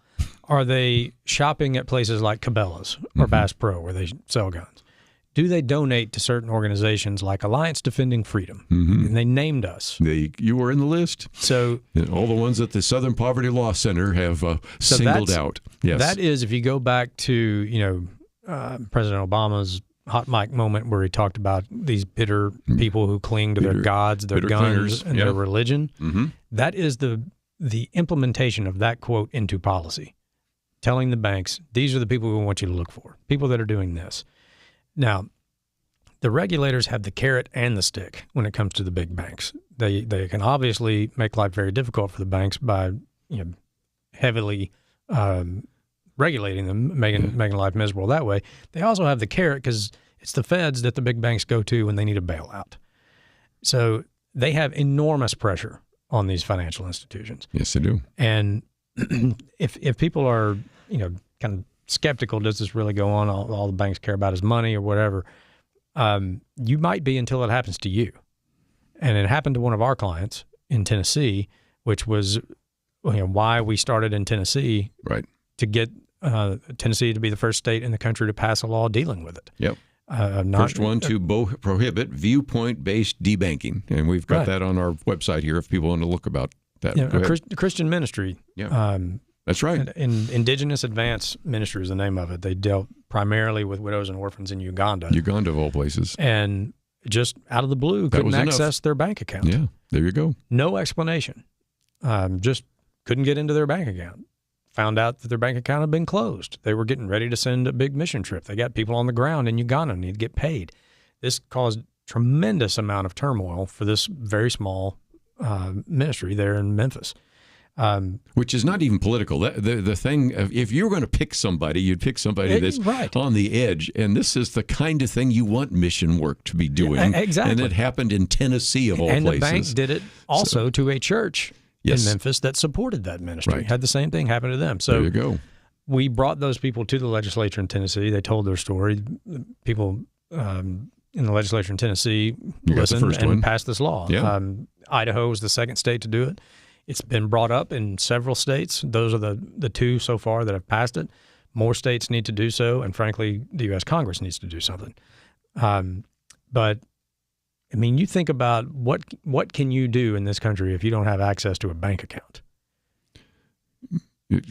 Are they shopping at places like Cabela's or Bass Pro where they sell guns? Do they donate to certain organizations like Alliance Defending Freedom? And they named us. You were in the list. So all the ones that the Southern Poverty Law Center have singled out. Yes, that is, if you go back to President Obama's hot mic moment where he talked about these bitter people who cling to their gods, their guns, and their religion. That is the implementation of that quote into policy, telling the banks, these are the people we want you to look for, people that are doing this. Now, the regulators have the carrot and the stick when it comes to the big banks. They can obviously make life very difficult for the banks by heavily regulating them, making life miserable that way. They also have the carrot because it's the feds that the big banks go to when they need a bailout. So they have enormous pressure on these financial institutions. Yes, they do. And if people are, kind of skeptical, does this really go on? All the banks care about is money or whatever. You might be until it happens to you. And it happened to one of our clients in Tennessee, which was why we started in Tennessee, right, to get Tennessee to be the first state in the country to pass a law dealing with it. Yep. First one to prohibit viewpoint-based debanking. And we've got that on our website here if people want to look about that. Christian ministry. Yeah. That's right. Indigenous Advance Ministry is the name of it. They dealt primarily with widows and orphans in Uganda. Uganda, of all places. And just out of the blue, couldn't access their bank account. Yeah, there you go. No explanation. Just couldn't get into their bank account. Found out that their bank account had been closed. They were getting ready to send a big mission trip. They got people on the ground in Uganda and need to get paid. This caused tremendous amount of turmoil for this very small ministry there in Memphis. Which is not even political. The thing, if you were going to pick somebody, you'd pick somebody that's on the edge. And this is the kind of thing you want mission work to be doing. Yeah, exactly. And it happened in Tennessee, of all places. And the bank did it also to a church in Memphis that supported that ministry. Right. Had the same thing happen to them. So there you go. We brought those people to the legislature in Tennessee. They told their story. People in the legislature in Tennessee listened and passed this law. Yeah. Idaho was the second state to do it. It's been brought up in several states. Those are the two so far that have passed it. More states need to do so, and frankly, the U.S. Congress needs to do something. But, I mean, you think about what can you do in this country if you don't have access to a bank account?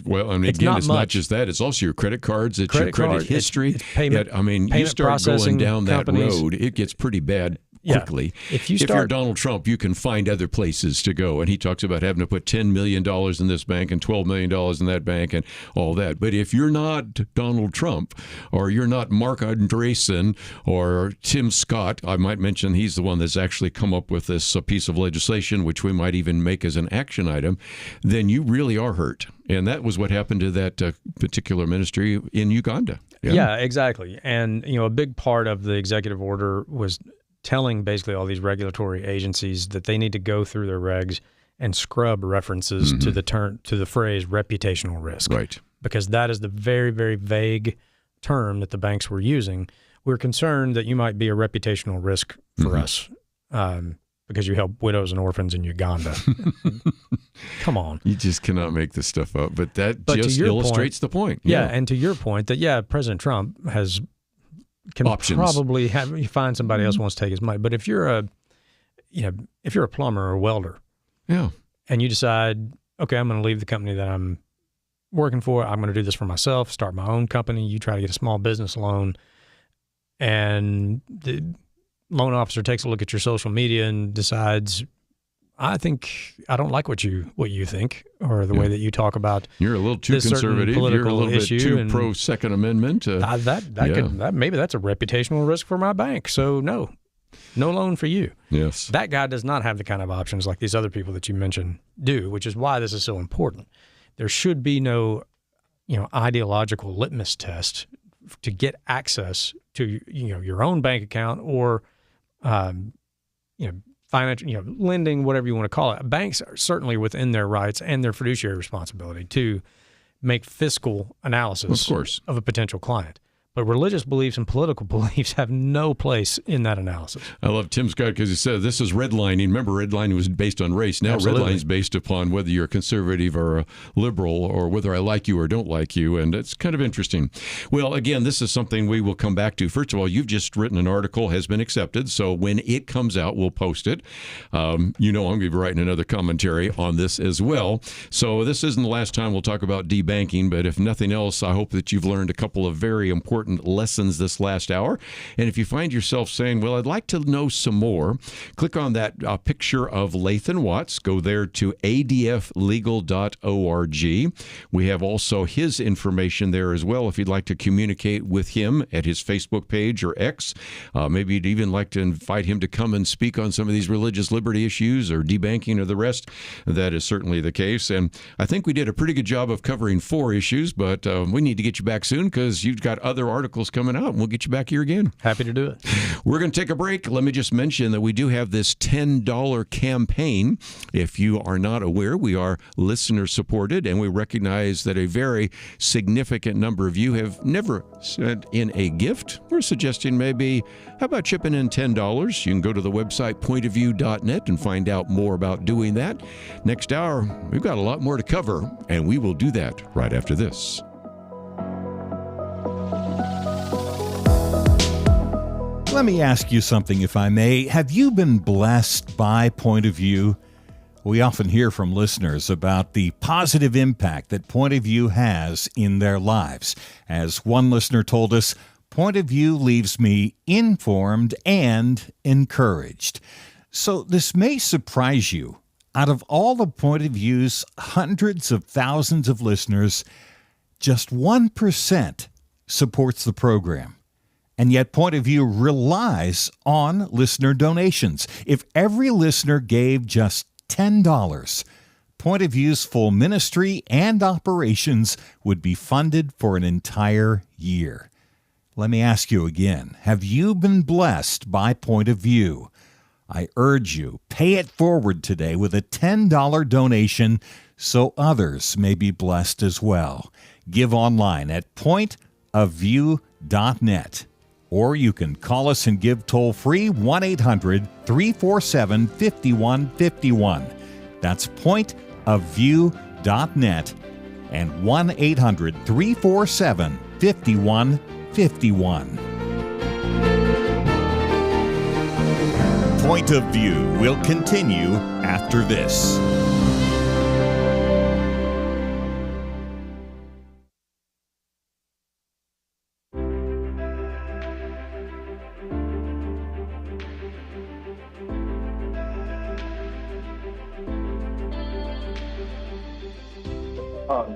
Well, I mean, again, it's not just that. It's also your credit cards. It's your credit history. It's payment. I mean, you start going down that road, it gets pretty bad quickly. Yeah. If you're Donald Trump, you can find other places to go. And he talks about having to put $10 million in this bank and $12 million in that bank and all that. But if you're not Donald Trump, or you're not Mark Andreessen or Tim Scott, I might mention he's the one that's actually come up with this piece of legislation, which we might even make as an action item, then you really are hurt. And that was what happened to that particular ministry in Uganda. Yeah, exactly. And, a big part of the executive order was telling basically all these regulatory agencies that they need to go through their regs and scrub references to the phrase reputational risk. Right. Because that is the very, very vague term that the banks were using. We're concerned that you might be a reputational risk for us because you help widows and orphans in Uganda. Come on. You just cannot make this stuff up. But that just illustrates the point. Yeah, and to your point that, President Trump can options. Probably find somebody else who wants to take his money. But if you're a plumber or a welder, and you decide, okay, I'm going to leave the company that I'm working for, I'm going to do this for myself, start my own company. You try to get a small business loan, and the loan officer takes a look at your social media and decides, I don't like what you think, or the way that you talk about. You're a little too conservative. You're a little bit too pro Second Amendment. Maybe that's a reputational risk for my bank. So no loan for you. Yes, that guy does not have the kind of options like these other people that you mentioned do, which is why this is so important. There should be no, ideological litmus test to get access to your own bank account or financial, lending, whatever you want to call it. Banks are certainly within their rights and their fiduciary responsibility to make fiscal analysis of a potential client. But religious beliefs and political beliefs have no place in that analysis. I love Tim Scott because he said this is redlining. Remember, redlining was based on race. Now redlining is based upon whether you're a conservative or a liberal, or whether I like you or don't like you. And it's kind of interesting. Well, again, this is something we will come back to. First of all, you've just written an article, has been accepted. So when it comes out, we'll post it. I'm going to be writing another commentary on this as well. So this isn't the last time we'll talk about debanking. But if nothing else, I hope that you've learned a couple of very important lessons this last hour. And if you find yourself saying, well, I'd like to know some more, click on that picture of Lathan Watts. Go there to adflegal.org. We have also his information there as well if you'd like to communicate with him at his Facebook page or X. Maybe you'd even like to invite him to come and speak on some of these religious liberty issues or debanking or the rest. That is certainly the case. And I think we did a pretty good job of covering 4 issues, but we need to get you back soon because you've got other articles coming out, and we'll get you back here again. Happy to do it. We're going to take a break. Let me just mention that we do have this $10 campaign. If you are not aware, we are listener-supported, and we recognize that a very significant number of you have never sent in a gift. We're suggesting maybe, how about chipping in $10? You can go to the website pointofview.net and find out more about doing that. Next hour, we've got a lot more to cover, and we will do that right after this. Let me ask you something, if I may. Have you been blessed by Point of View? We often hear from listeners about the positive impact that Point of View has in their lives. As one listener told us, Point of View leaves me informed and encouraged. So this may surprise you. Out of all the Point of View's hundreds of thousands of listeners, just 1% supports the program. And yet Point of View relies on listener donations. If every listener gave just $10, Point of View's full ministry and operations would be funded for an entire year. Let me ask you again, have you been blessed by Point of View? I urge you, pay it forward today with a $10 donation so others may be blessed as well. Give online at pointofview.net. Or you can call us and give toll-free 1-800-347-5151. That's pointofview.net and 1-800-347-5151. Point of View will continue after this.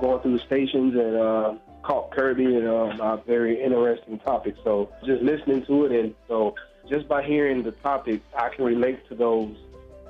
Going through the stations and caught Kerby and a very interesting topic. So just listening to it, and so just by hearing the topic, I can relate to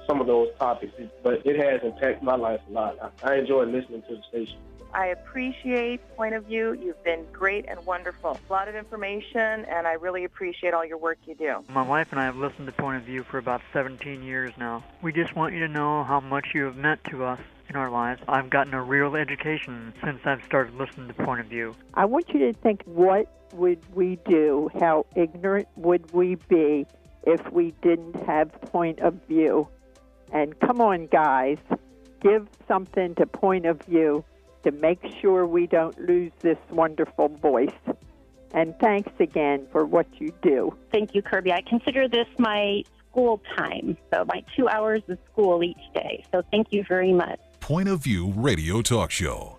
some of those topics. But it has impacted my life a lot. I enjoy listening to the station. I appreciate Point of View. You've been great and wonderful. A lot of information, and I really appreciate all your work you do. My wife and I have listened to Point of View for about 17 years now. We just want you to know how much you have meant to us in our lives. I've gotten a real education since I've started listening to Point of View. I want you to think, what would we do? How ignorant would we be if we didn't have Point of View? And come on, guys, give something to Point of View to make sure we don't lose this wonderful voice. And thanks again for what you do. Thank you, Kerby. I consider this my school time, so my 2 hours of school each day. So thank you very much. Point of View Radio Talk Show.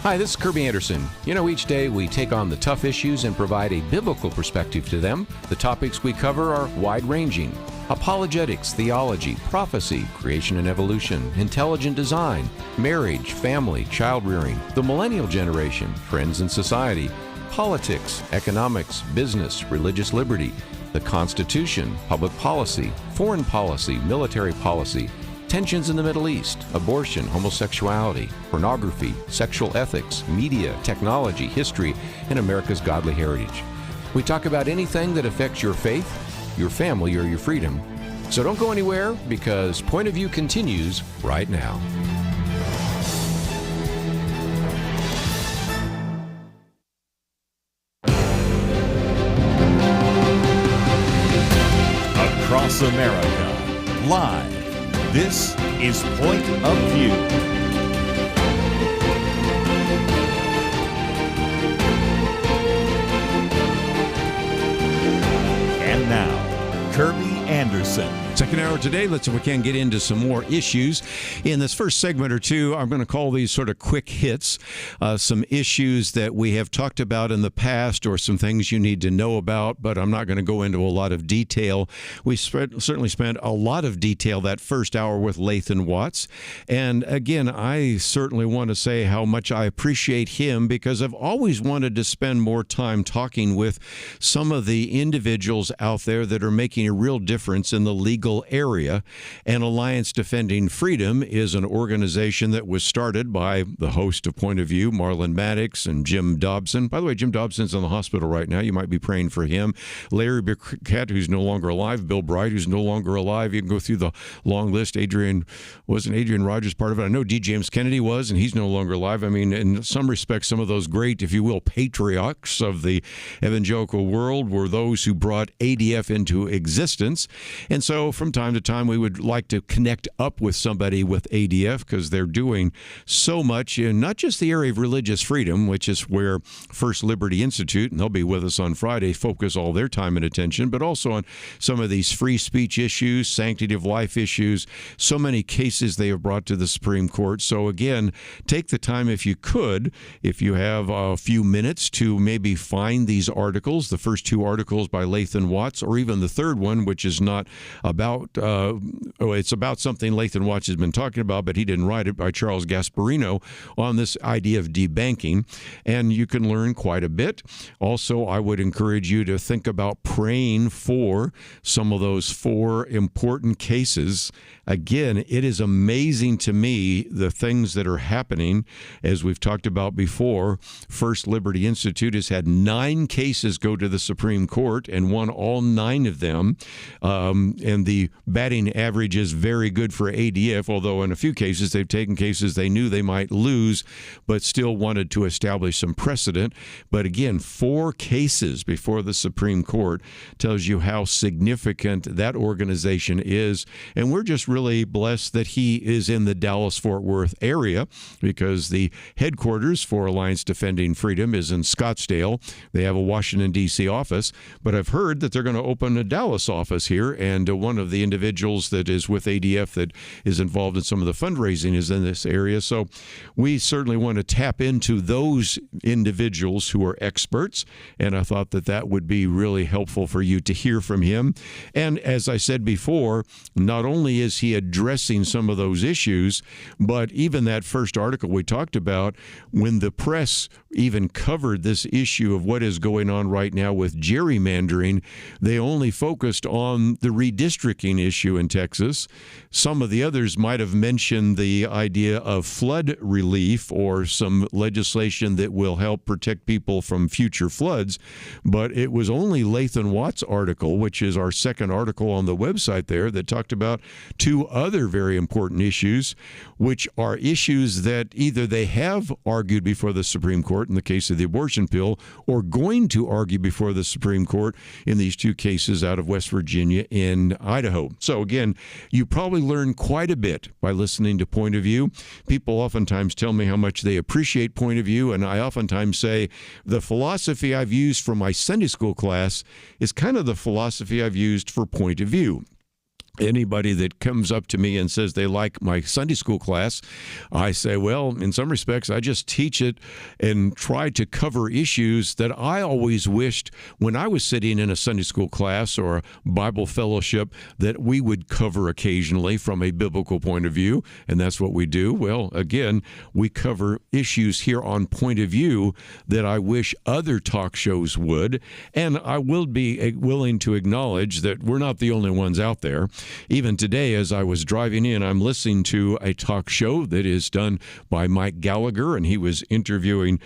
Hi, this is Kerby Anderson. You know, each day we take on the tough issues and provide a biblical perspective to them. The topics we cover are wide-ranging. Apologetics, theology, prophecy, creation and evolution, intelligent design, marriage, family, child-rearing, the millennial generation, friends and society, politics, economics, business, religious liberty, the Constitution, public policy, foreign policy, military policy, tensions in the Middle East, abortion, homosexuality, pornography, sexual ethics, media, technology, history, and America's godly heritage. We talk about anything that affects your faith, your family, or your freedom. So don't go anywhere, because Point of View continues right now. Across America, live. This is Point of View. And now, Kerby Anderson. Second hour today, let's see if we can get into some more issues. In this first segment or two, I'm going to call these sort of quick hits, some issues that we have talked about in the past or some things you need to know about, but I'm not going to go into a lot of detail. We certainly spent a lot of detail that first hour with Lathan Watts. And again, I certainly want to say how much I appreciate him, because I've always wanted to spend more time talking with some of the individuals out there that are making a real difference in the legal area. And Alliance Defending Freedom is an organization that was started by the host of Point of View, Marlon Maddox, and Jim Dobson. By the way, Jim Dobson's in the hospital right now. You might be praying for him. Larry Burkett, who's no longer alive. Bill Bright, who's no longer alive. You can go through the long list. Wasn't Adrian Rogers part of it? I know D. James Kennedy was, and he's no longer alive. I mean, in some respects, some of those great, if you will, patriarchs of the evangelical world were those who brought ADF into existence. And so from time to time, we would like to connect up with somebody with ADF, because they're doing so much in not just the area of religious freedom, which is where First Liberty Institute, and they'll be with us on Friday, focus all their time and attention, but also on some of these free speech issues, sanctity of life issues, so many cases they have brought to the Supreme Court. So again, take the time, if you could, if you have a few minutes, to maybe find these articles, the first two articles by Lathan Watts, or even the third one, which is not about it's about something Lathan Watts has been talking about, but he didn't write it, by Charles Gasparino, on this idea of debanking. And you can learn quite a bit. Also, I would encourage you to think about praying for some of those four important cases. Again, it is amazing to me the things that are happening. As we've talked about before, First Liberty Institute has had 9 cases go to the Supreme Court and won all 9 of them. And the batting average is very good for ADF, although in a few cases they've taken cases they knew they might lose, but still wanted to establish some precedent. But again, 4 cases before the Supreme Court tells you how significant that organization is. And we're just really blessed that he is in the Dallas-Fort Worth area, because the headquarters for Alliance Defending Freedom is in Scottsdale. They have a Washington, D.C. office, but I've heard that they're going to open a Dallas office here, and one of the individuals that is with ADF that is involved in some of the fundraising is in this area. So we certainly want to tap into those individuals who are experts, and I thought that that would be really helpful for you to hear from him. And as I said before, not only is he addressing some of those issues, but even that first article we talked about, when the press even covered this issue of what is going on right now with gerrymandering, they only focused on the redistricting issue in Texas. Some of the others might have mentioned the idea of flood relief or some legislation that will help protect people from future floods, but it was only Lathan Watts' article, which is our second article on the website there, that talked about 2 other very important issues, which are issues that either they have argued before the Supreme Court in the case of the abortion pill, or going to argue before the Supreme Court in these 2 cases out of West Virginia and Idaho. So again, you probably learn quite a bit by listening to Point of View. People oftentimes tell me how much they appreciate Point of View, and I oftentimes say the philosophy I've used for my Sunday school class is kind of the philosophy I've used for Point of View. Anybody that comes up to me and says they like my Sunday school class, I say, well, in some respects, I just teach it and try to cover issues that I always wished when I was sitting in a Sunday school class or a Bible fellowship that we would cover occasionally from a biblical point of view, and that's what we do. Well, again, we cover issues here on Point of View that I wish other talk shows would, and I will be willing to acknowledge that we're not the only ones out there. Even today, as I was driving in, I'm listening to a talk show that is done by Mike Gallagher, and he was interviewing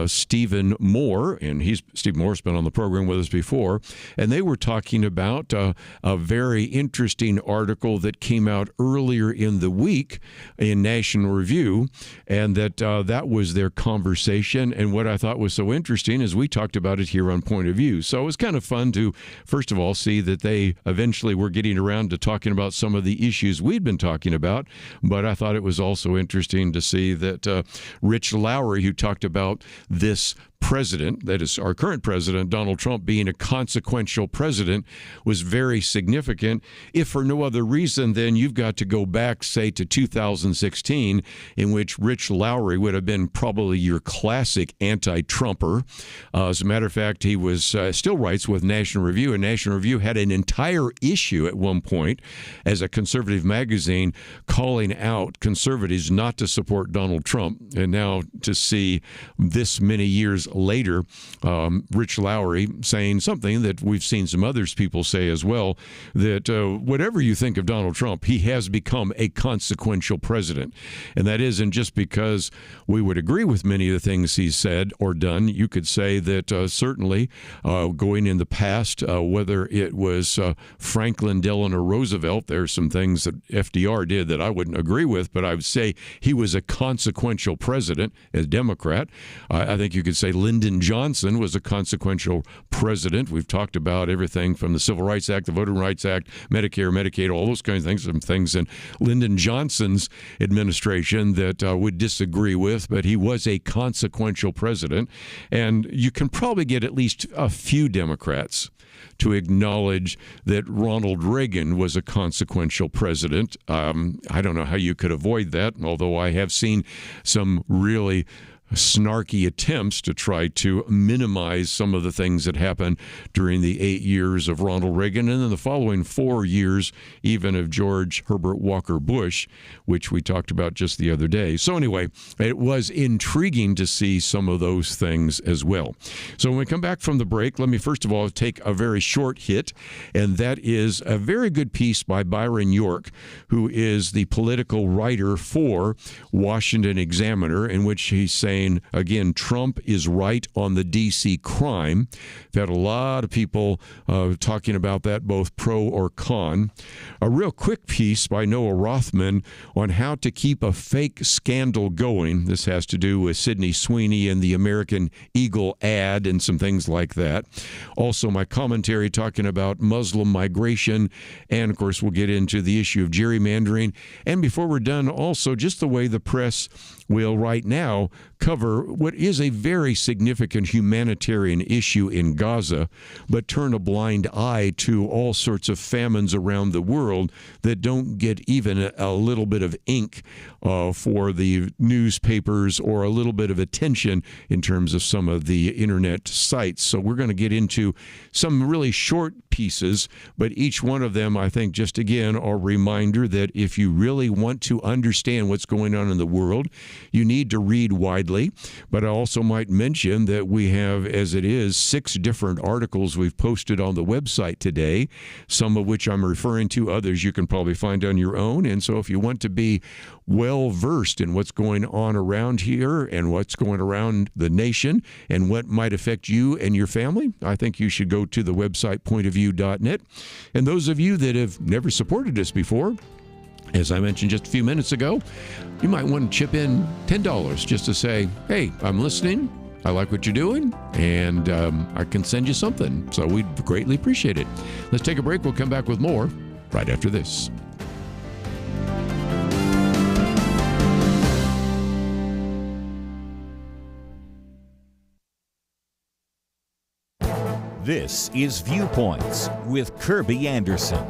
Stephen Moore, and Steve Moore's been on the program with us before, and they were talking about a very interesting article that came out earlier in the week in National Review, and that was their conversation. And what I thought was so interesting is we talked about it here on Point of View. So it was kind of fun to, first of all, see that they eventually were getting around to talking about some of the issues we'd been talking about, but I thought it was also interesting to see that Rich Lowry, who talked about this president, that is our current president, Donald Trump, being a consequential president, was very significant. If for no other reason, then you've got to go back, say, to 2016, in which Rich Lowry would have been probably your classic anti-Trumper. As a matter of fact, he was still writes with National Review, and National Review had an entire issue at one point as a conservative magazine calling out conservatives not to support Donald Trump. And now to see this many years later, Rich Lowry saying something that we've seen some others people say as well, that whatever you think of Donald Trump, he has become a consequential president. And that isn't just because we would agree with many of the things he's said or done. You could say that certainly going in the past, whether it was Franklin Delano Roosevelt, there's some things that FDR did that I wouldn't agree with, but I would say he was a consequential president as Democrat. I think you could say Lyndon Johnson was a consequential president. We've talked about everything from the Civil Rights Act, the Voting Rights Act, Medicare, Medicaid, all those kinds of things, some things in Lyndon Johnson's administration that would disagree with, but he was a consequential president. And you can probably get at least a few Democrats to acknowledge that Ronald Reagan was a consequential president. I don't know how you could avoid that, although I have seen some really snarky attempts to try to minimize some of the things that happened during the 8 years of Ronald Reagan and then the following 4 years even of George Herbert Walker Bush, which we talked about just the other day. So anyway, it was intriguing to see some of those things as well. So when we come back from the break, let me first of all take a very short hit, and that is a very good piece by Byron York, who is the political writer for Washington Examiner, in which he's saying, again, Trump is right on the D.C. crime. We've had a lot of people talking about that, both pro or con. A real quick piece by Noah Rothman on how to keep a fake scandal going. This has to do with Sydney Sweeney and the American Eagle ad and some things like that. Also, my commentary talking about Muslim migration. And, of course, we'll get into the issue of gerrymandering. And before we're done, also just the way the press will right now cover what is a very significant humanitarian issue in Gaza, but turn a blind eye to all sorts of famines around the world that don't get even a little bit of ink for the newspapers or a little bit of attention in terms of some of the internet sites. So we're going to get into some really short pieces, but each one of them, I think, just again, a reminder that if you really want to understand what's going on in the world, you need to read widely. But I also might mention that we have, as it is, 6 different articles we've posted on the website today, some of which I'm referring to, others you can probably find on your own. And so if you want to be well versed in what's going on around here and what's going around the nation and what might affect you and your family, I think you should go to the website pointofview.net. And those of you that have never supported us before, as I mentioned just a few minutes ago, you might want to chip in $10 just to say, hey, I'm listening, I like what you're doing, and I can send you something. So we'd greatly appreciate it. Let's take a break. We'll come back with more right after this. This is Viewpoints with Kerby Anderson.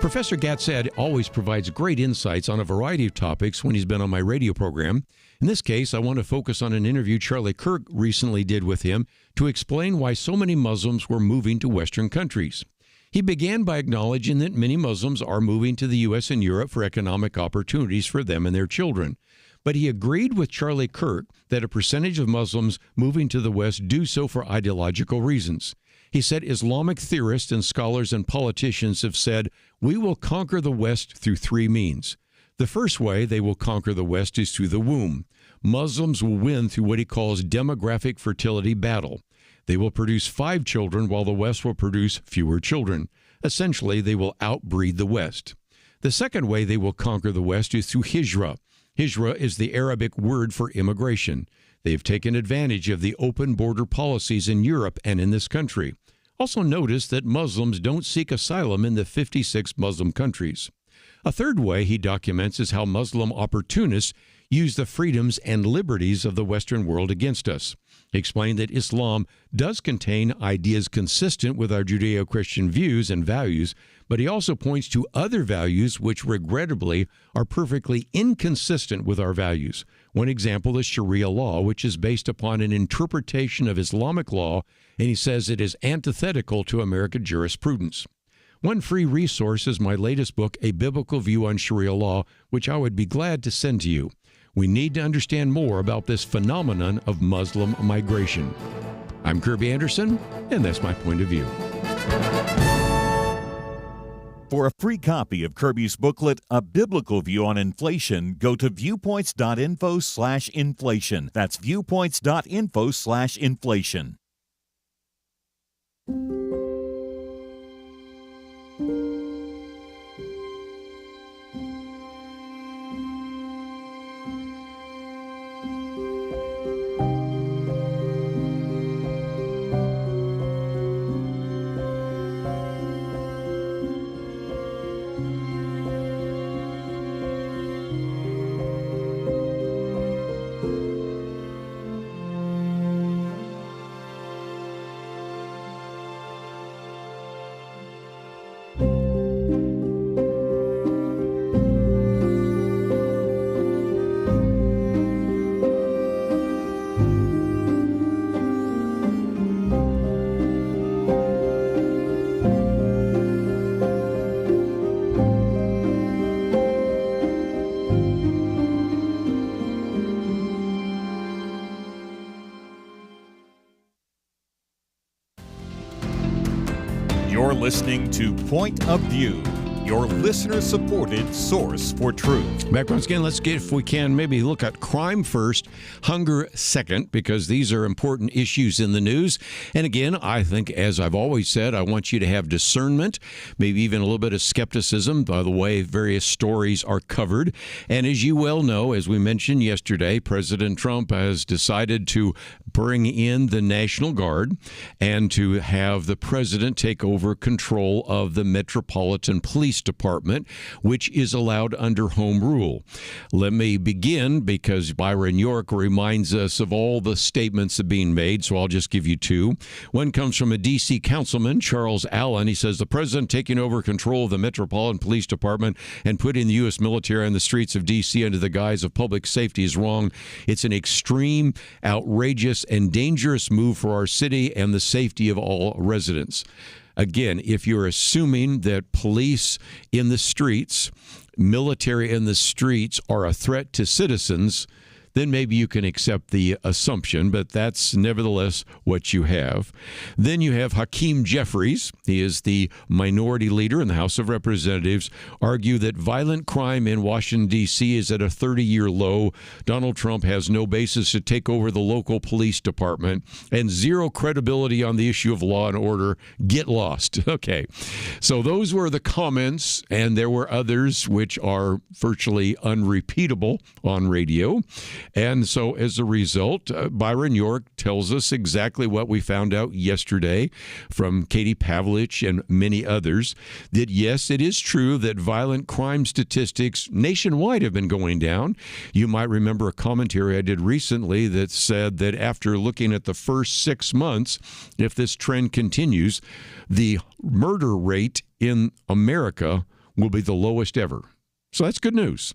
Professor Gatzad always provides great insights on a variety of topics when he's been on my radio program. In this case, I want to focus on an interview Charlie Kirk recently did with him to explain why so many Muslims were moving to Western countries. He began by acknowledging that many Muslims are moving to the U.S. and Europe for economic opportunities for them and their children. But he agreed with Charlie Kirk that a percentage of Muslims moving to the West do so for ideological reasons. He said Islamic theorists and scholars and politicians have said, we will conquer the West through three means. The first way they will conquer the West is through the womb. Muslims will win through what he calls demographic fertility battle. They will produce 5 children while the West will produce fewer children. Essentially, they will outbreed the West. The second way they will conquer the West is through hijra. Hijra is the Arabic word for immigration. They have taken advantage of the open border policies in Europe and in this country. Also notice that Muslims don't seek asylum in the 56 Muslim countries. A third way he documents is how Muslim opportunists use the freedoms and liberties of the Western world against us. He explained that Islam does contain ideas consistent with our Judeo-Christian views and values, but he also points to other values which regrettably are perfectly inconsistent with our values. One example is Sharia law, which is based upon an interpretation of Islamic law, and he says it is antithetical to American jurisprudence. One free resource is my latest book, A Biblical View on Sharia Law, which I would be glad to send to you. We need to understand more about this phenomenon of Muslim migration. I'm Kerby Anderson, and that's my point of view. For a free copy of Kerby's booklet, A Biblical View on Inflation, go to viewpoints.info/inflation. That's viewpoints.info/inflation. You're listening to Point of View, your listener-supported source for truth. Back once again, let's get, if we can, maybe look at crime first, hunger second, because these are important issues in the news. And again, I think, as I've always said, I want you to have discernment, maybe even a little bit of skepticism by the way various stories are covered. And as you well know, as we mentioned yesterday, President Trump has decided to bring in the National Guard and to have the president take over control of the Metropolitan Police Department, which is allowed under home rule. Let me begin because Byron York reminds us of all the statements that are being made, so I'll just give you two. One comes from a D.C. councilman, Charles Allen. He says the president taking over control of the Metropolitan Police Department and putting the U.S. military on the streets of D.C. under the guise of public safety is wrong. It's an extreme, outrageous, and dangerous move for our city and the safety of all residents. Again, if you're assuming that police in the streets, military in the streets are a threat to citizens, then maybe you can accept the assumption, but that's nevertheless what you have. Then you have Hakeem Jeffries. He is the minority leader in the House of Representatives, argue that violent crime in Washington, D.C. is at a 30-year low. Donald Trump has no basis to take over the local police department and zero credibility on the issue of law and order. Get lost. Okay. So those were the comments, and there were others which are virtually unrepeatable on radio. And so as a result, Byron York tells us exactly what we found out yesterday from Katie Pavlich and many others, that yes, it is true that violent crime statistics nationwide have been going down. You might remember a commentary I did recently that said that after looking at the first 6 months, if this trend continues, the murder rate in America will be the lowest ever. So that's good news.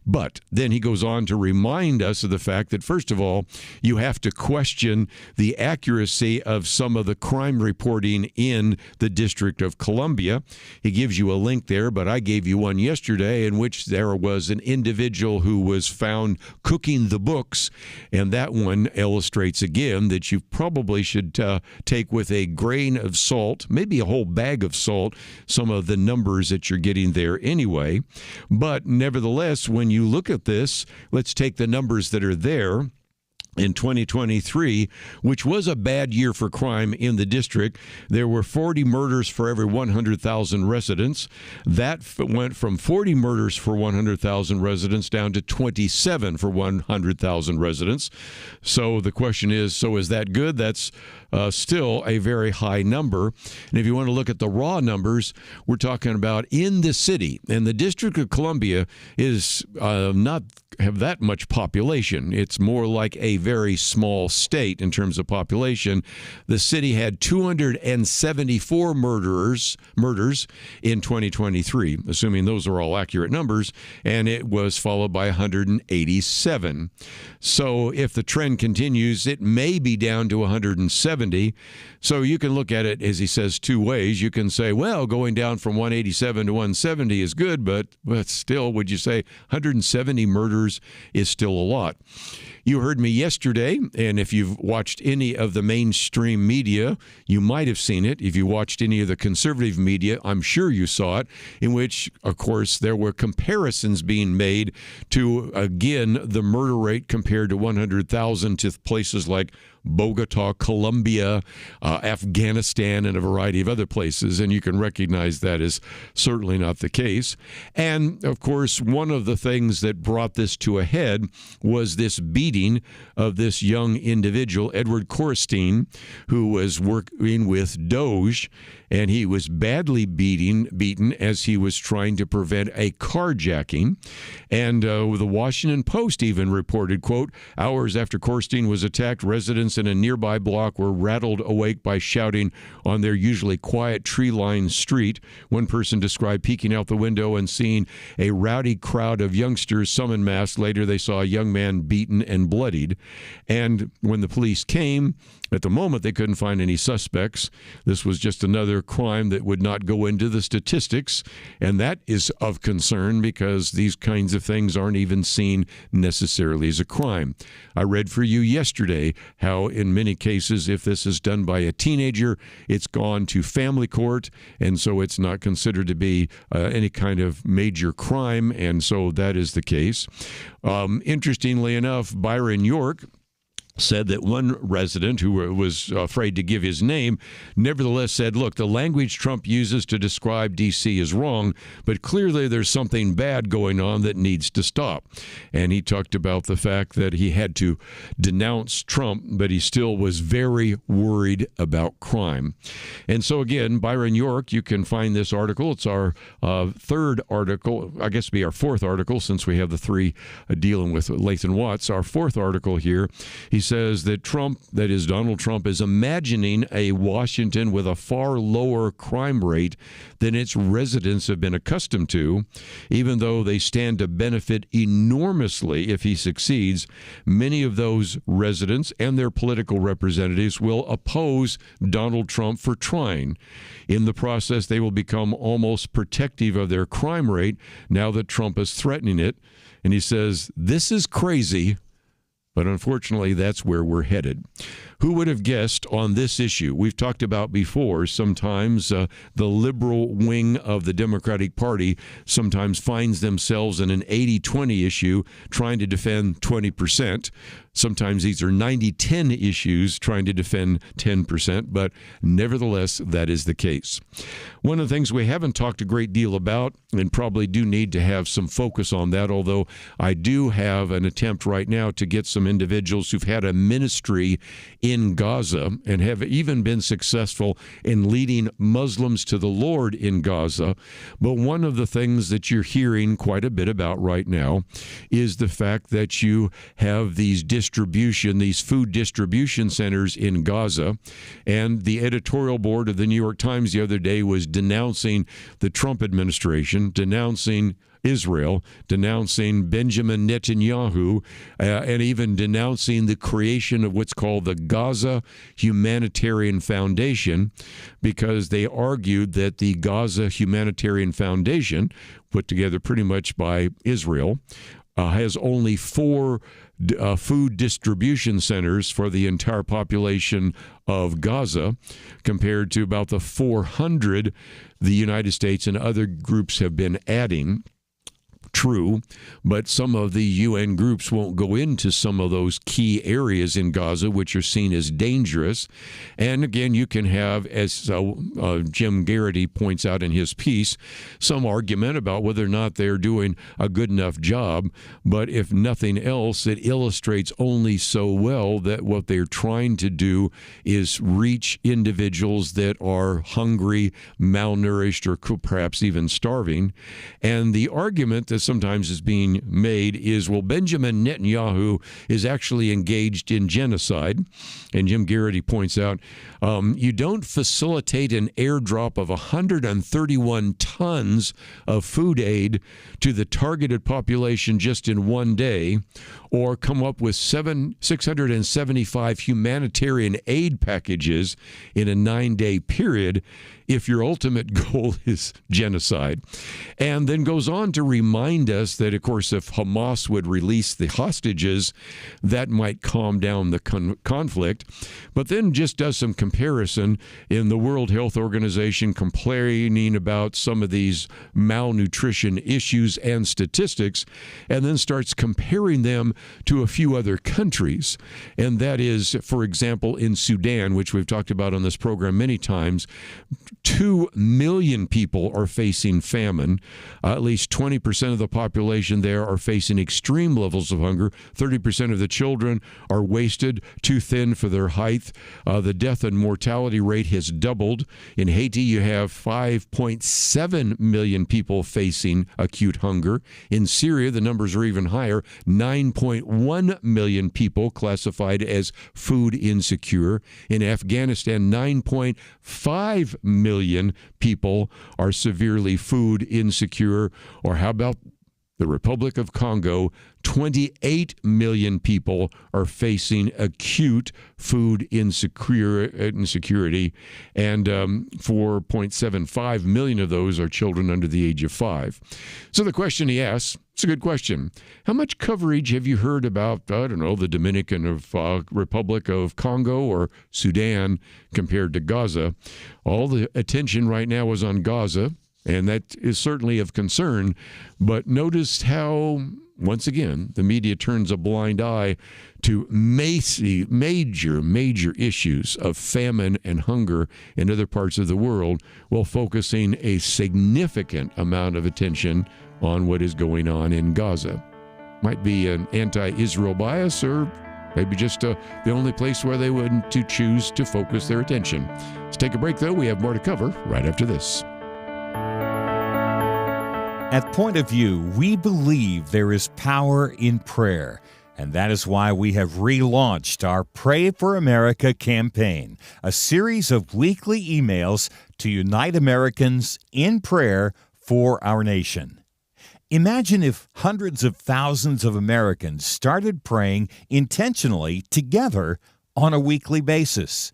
But then he goes on to remind us of the fact that, first of all, you have to question the accuracy of some of the crime reporting in the District of Columbia. He gives you a link there, but I gave you one yesterday in which there was an individual who was found cooking the books, and that one illustrates again that you probably should take with a grain of salt, maybe a whole bag of salt, some of the numbers that you're getting there anyway. But nevertheless, when you look at this, let's take the numbers that are there. In 2023, which was a bad year for crime in the district, there were 40 murders for every 100,000 residents. That went from 40 murders for 100,000 residents down to 27 for 100,000 residents. So the question is, so is that good? That's still a very high number. And if you want to look at the raw numbers, we're talking about in the city. And the District of Columbia is not have that much population. It's more like a very small state in terms of population. The city had 274 murders in 2023, assuming those are all accurate numbers, and it was followed by 187. So if the trend continues, it may be down to 170. So you can look at it, as he says, two ways. You can say, well, going down from 187 to 170 is good, but still, would you say 170 murders is still a lot? You heard me yesterday, and if you've watched any of the mainstream media, you might have seen it. If you watched any of the conservative media, I'm sure you saw it, in which, of course, there were comparisons being made to, again, the murder rate compared to 100,000 to places like Bogota, Colombia, Afghanistan, and a variety of other places, and you can recognize that is certainly not the case. And, of course, one of the things that brought this to a head was this beating of this young individual, Edward Korstein, who was working with Doge, and he was badly beaten as he was trying to prevent a carjacking. And the Washington Post even reported, quote, hours after Korstein was attacked, residents in a nearby block were rattled awake by shouting on their usually quiet tree-lined street. One person described peeking out the window and seeing a rowdy crowd of youngsters summon mass. Later, they saw a young man beaten and bloodied. And when the police came, at the moment, they couldn't find any suspects. This was just another crime that would not go into the statistics, and that is of concern because these kinds of things aren't even seen necessarily as a crime. I read for you yesterday how in many cases, if this is done by a teenager, it's gone to family court, and so it's not considered to be any kind of major crime, and so that is the case. Interestingly enough, Byron York said that one resident who was afraid to give his name nevertheless said, look, the language Trump uses to describe D.C. is wrong, but clearly there's something bad going on that needs to stop. And he talked about the fact that he had to denounce Trump, but he still was very worried about crime. And so again, Byron York, you can find this article. It's our third article, I guess it'd be our fourth article since we have the three dealing with Lathan Watts. Our fourth article here, he says that Trump, that is Donald Trump, is imagining a Washington with a far lower crime rate than its residents have been accustomed to. Even though they stand to benefit enormously if he succeeds, many of those residents and their political representatives will oppose Donald Trump for trying. In the process, they will become almost protective of their crime rate now that Trump is threatening it. And he says, this is crazy, but unfortunately, that's where we're headed. Who would have guessed on this issue? We've talked about before, sometimes the liberal wing of the Democratic Party sometimes finds themselves in an 80-20 issue trying to defend 20%. Sometimes these are 90-10 issues trying to defend 10%, but nevertheless, that is the case. One of the things we haven't talked a great deal about, and probably do need to have some focus on that, although I do have an attempt right now to get some individuals who've had a ministry in Gaza and have even been successful in leading Muslims to the Lord in Gaza. But one of the things that you're hearing quite a bit about right now is the fact that you have these food distribution centers in Gaza. And the editorial board of the New York Times the other day was denouncing the Trump administration, denouncing Israel, denouncing Benjamin Netanyahu, and even denouncing the creation of what's called the Gaza Humanitarian Foundation, because they argued that the Gaza Humanitarian Foundation, put together pretty much by Israel, has only 4 food distribution centers for the entire population of Gaza, compared to about the 400 the United States and other groups have been adding. True, but some of the UN groups won't go into some of those key areas in Gaza, which are seen as dangerous. And again, you can have, as Jim Garrity points out in his piece, some argument about whether or not they're doing a good enough job. But if nothing else, it illustrates only so well that what they're trying to do is reach individuals that are hungry, malnourished, or perhaps even starving. And the argument that sometimes is being made is, well, Benjamin Netanyahu is actually engaged in genocide. And Jim Garrity points out, you don't facilitate an airdrop of 131 tons of food aid to the targeted population just in one day, or come up with 675 humanitarian aid packages in a 9-day period if your ultimate goal is genocide. And then goes on to remind us that, of course, if Hamas would release the hostages, that might calm down the conflict. But then just does some comparison in the World Health Organization, complaining about some of these malnutrition issues and statistics, and then starts comparing them to a few other countries. And that is, for example, in Sudan, which we've talked about on this program many times, 2 million people are facing famine. At least 20% of the population there are facing extreme levels of hunger. 30% of the children are wasted, too thin for their height. The death and mortality rate has doubled. In Haiti, you have 5.7 million people facing acute hunger. In Syria, the numbers are even higher. 9.1 million people classified as food insecure. In Afghanistan, 9.5 million people are severely food insecure. Or how about the Republic of Congo? 28 million people are facing acute food insecurity, and 4.75 million of those are children under the age of 5. So the question he asks, it's a good question. How much coverage have you heard about, the Dominican Republic of Congo or Sudan compared to Gaza? All the attention right now is on Gaza, and that is certainly of concern. But notice how, once again, the media turns a blind eye to major issues of famine and hunger in other parts of the world, while focusing a significant amount of attention on what is going on in Gaza. Might be an anti-Israel bias, or maybe just the only place where they would to choose to focus their attention. Let's take a break, though. We have more to cover right after this. At Point of View, we believe there is power in prayer, and that is why we have relaunched our Pray for America campaign, a series of weekly emails to unite Americans in prayer for our nation. Imagine if hundreds of thousands of Americans started praying intentionally together on a weekly basis.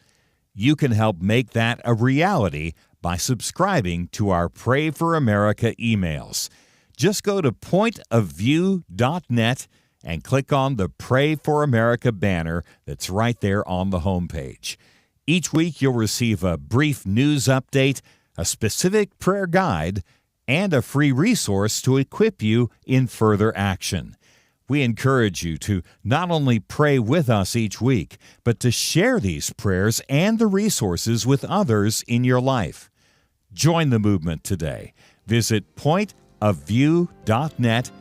You can help make that a reality by subscribing to our Pray for America emails. Just go to pointofview.net and click on the Pray for America banner that's right there on the homepage. Each week you'll receive a brief news update, a specific prayer guide, and a free resource to equip you in further action. We encourage you to not only pray with us each week, but to share these prayers and the resources with others in your life. Join the movement today. Visit pointofview.net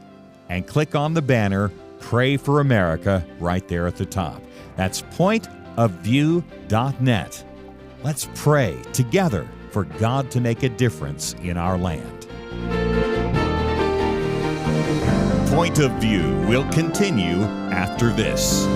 and click on the banner Pray for America right there at the top. That's pointofview.net. pointofview.net. Let's pray together for God to make a difference in our land. Point of View will continue after this.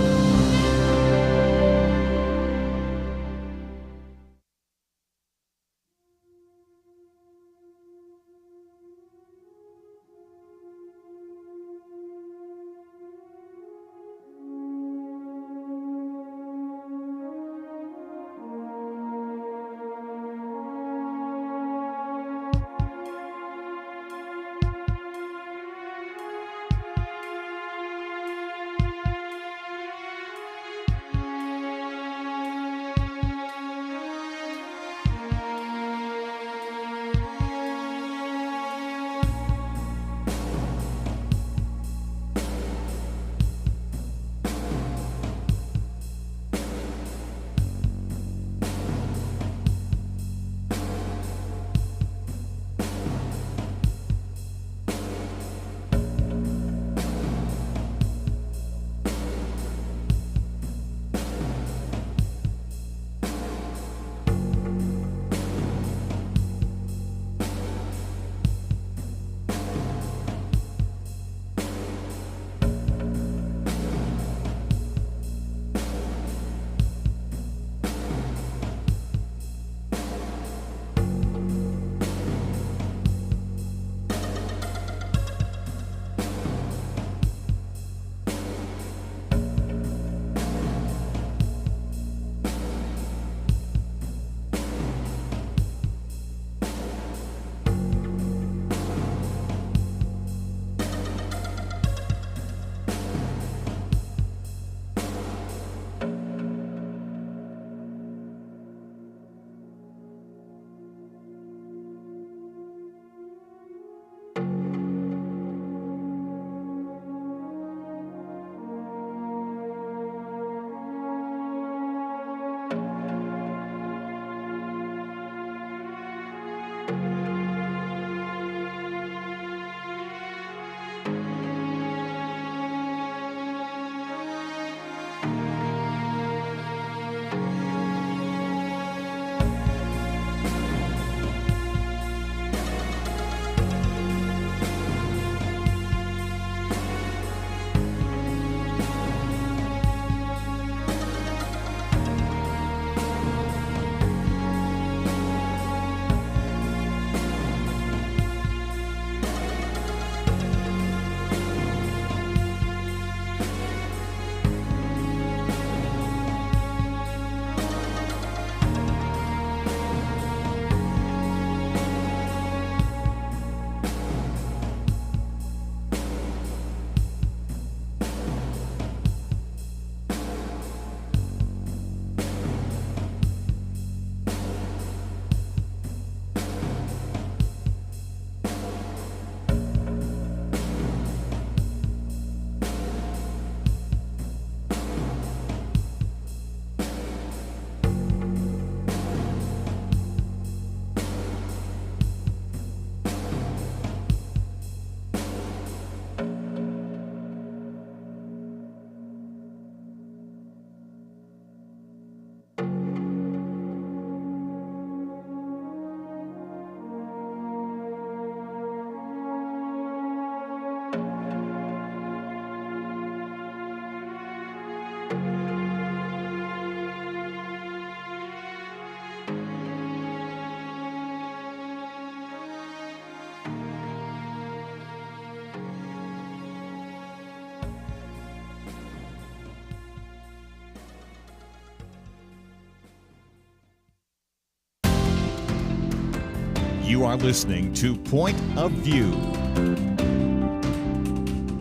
You are listening to Point of View.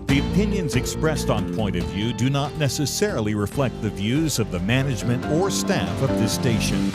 The opinions expressed on Point of View do not necessarily reflect the views of the management or staff of this station.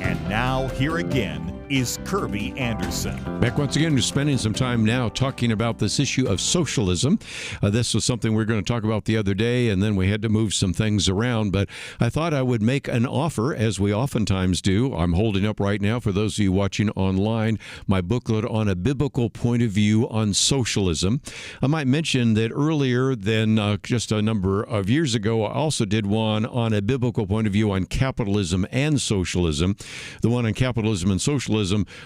And now, here again is Kerby Anderson. Back once again, we're spending some time now talking about this issue of socialism. This was something we were going to talk about the other day, and then we had to move some things around. But I thought I would make an offer, as we oftentimes do. I'm holding up right now, for those of you watching online, my booklet on a biblical point of view on socialism. I might mention that earlier than just a number of years ago, I also did one on a biblical point of view on capitalism and socialism. The one on capitalism and socialism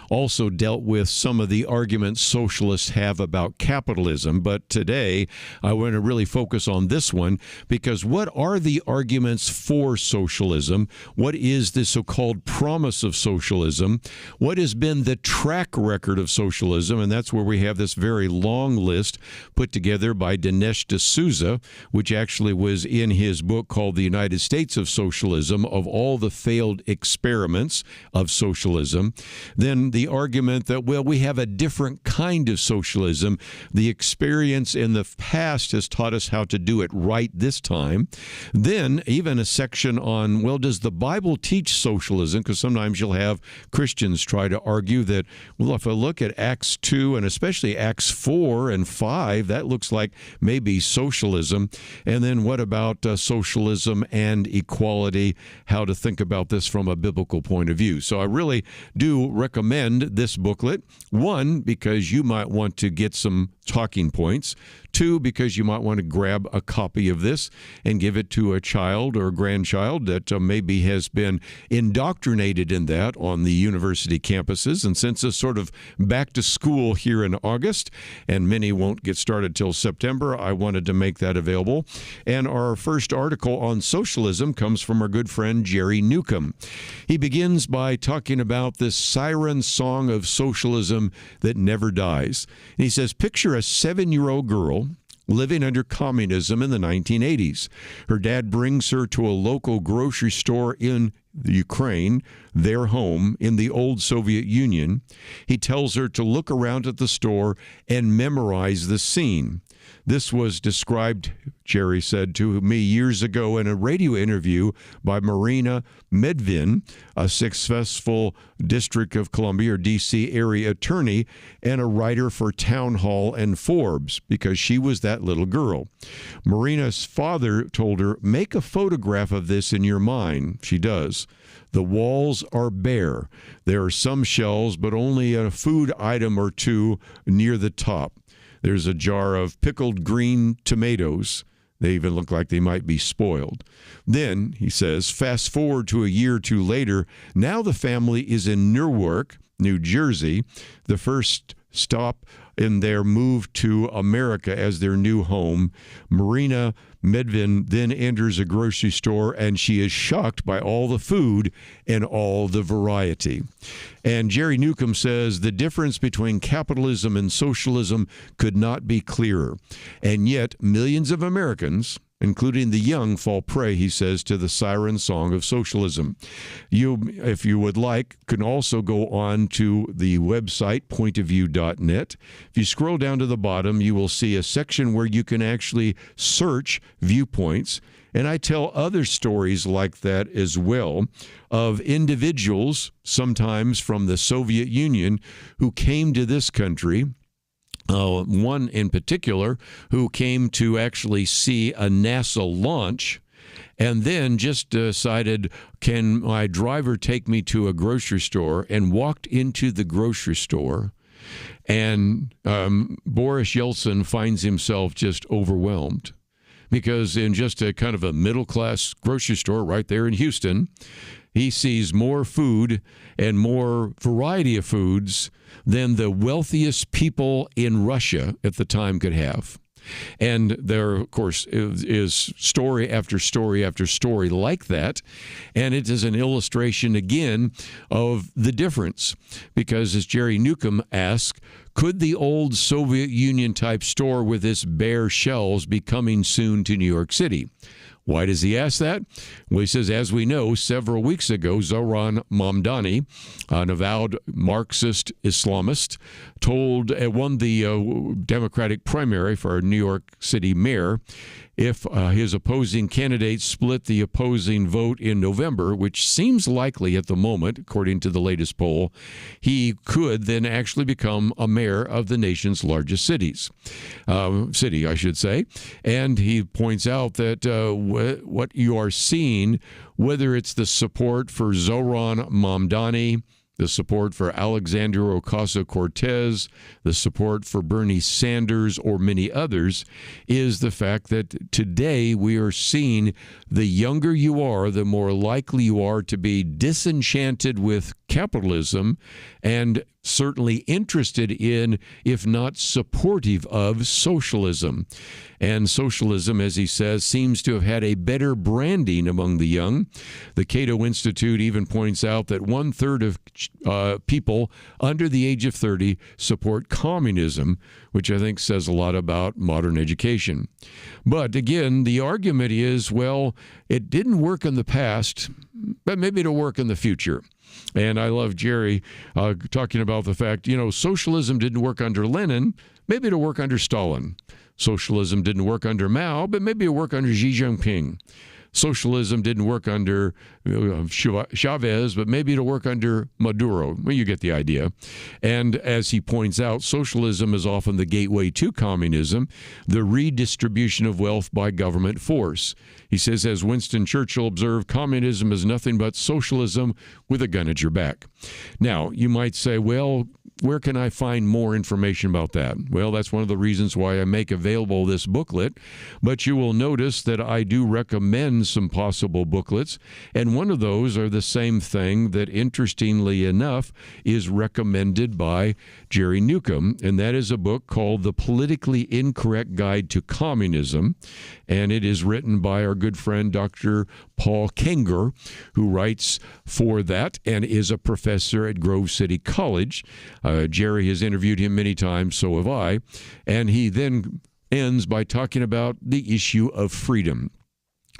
also dealt with some of the arguments socialists have about capitalism. But today, I want to really focus on this one, because what are the arguments for socialism? What is the so-called promise of socialism? What has been the track record of socialism? And that's where we have this very long list put together by Dinesh D'Souza, which actually was in his book called The United States of Socialism, of all the failed experiments of socialism. Then the argument that, well, we have a different kind of socialism. The experience in the past has taught us how to do it right this time. Then even a section on, well, does the Bible teach socialism? Because sometimes you'll have Christians try to argue that, well, if I look at Acts 2 and especially Acts 4 and 5, that looks like maybe socialism. And then what about socialism and equality? How to think about this from a biblical point of view. So I really do recommend this booklet. One, because you might want to get some talking points. Two, because you might want to grab a copy of this and give it to a child or a grandchild that maybe has been indoctrinated in that on the university campuses. And since it's sort of back to school here in August, and many won't get started till September, I wanted to make that available. And our first article on socialism comes from our good friend Jerry Newcomb. He begins by talking about this siren song of socialism that never dies. And he says, picture a 7-year-old girl living under communism in the 1980s. Her dad brings her to a local grocery store in the Ukraine, their home in the old Soviet Union. He tells her to look around at the store and memorize the scene. This was described, Jerry said to me years ago in a radio interview by Marina Medvin, a successful District of Columbia or D.C. area attorney and a writer for Town Hall and Forbes, because she was that little girl. Marina's father told her, make a photograph of this in your mind. She does. The walls are bare. There are some shelves, but only a food item or two near the top. There's a jar of pickled green tomatoes. They even look like they might be spoiled. Then, he says, fast forward to a year or two later, now the family is in Newark, New Jersey, the first stop in their move to America as their new home. Marina Medvin then enters a grocery store, and she is shocked by all the food and all the variety. And Jerry Newcomb says the difference between capitalism and socialism could not be clearer. And yet, millions of Americans, including the young, fall prey, he says, to the siren song of socialism. You, if you would like, can also go on to the website, pointofview.net. If you scroll down to the bottom, you will see a section where you can actually search viewpoints. And I tell other stories like that as well, of individuals, sometimes from the Soviet Union, who came to this country. One in particular who came to actually see a NASA launch and then just decided, can my driver take me to a grocery store, and walked into the grocery store. And Boris Yeltsin finds himself just overwhelmed, because in just a kind of a middle-class grocery store right there in Houston, he sees more food and more variety of foods than the wealthiest people in Russia at the time could have. And there, of course, is story after story after story like that. And it is an illustration, again, of the difference. Because as Jerry Newcomb asked, could the old Soviet Union type store with its bare shelves be coming soon to New York City? Why does he ask that? Well, he says, as we know, several weeks ago, Zoran Mamdani, an avowed Marxist Islamist, won the Democratic primary for New York City mayor. if his opposing candidate split the opposing vote in November, which seems likely at the moment, according to the latest poll, he could then actually become a mayor of the nation's largest city, I should say. And he points out that what you are seeing, whether it's the support for Zoran Mamdani, the support for Alexandria Ocasio-Cortez, the support for Bernie Sanders, or many others, is the fact that today we are seeing the younger you are, the more likely you are to be disenchanted with capitalism and certainly interested in, if not supportive of, socialism. And socialism, as he says, seems to have had a better branding among the young. The Cato Institute even points out that 1/3 of people under the age of 30 support communism, which I think says a lot about modern education. But again, the argument is, well, it didn't work in the past, but maybe it'll work in the future. And I love Jerry talking about the fact, socialism didn't work under Lenin. Maybe it'll work under Stalin. Socialism didn't work under Mao, but maybe it'll work under Xi Jinping. Socialism didn't work under Chavez, but maybe it'll work under Maduro. Well, you get the idea. And as he points out, socialism is often the gateway to communism, the redistribution of wealth by government force. He says, as Winston Churchill observed, communism is nothing but socialism with a gun at your back. Now, you might say, well, where can I find more information about that? Well, that's one of the reasons why I make available this booklet. But you will notice that I do recommend some possible booklets. And one of those are the same thing that, interestingly enough, is recommended by Jerry Newcomb. And that is a book called The Politically Incorrect Guide to Communism. And it is written by our good friend, Dr. Paul Kenger, who writes for that and is a professor at Grove City College. Jerry has interviewed him many times, so have I. And he then ends by talking about the issue of freedom.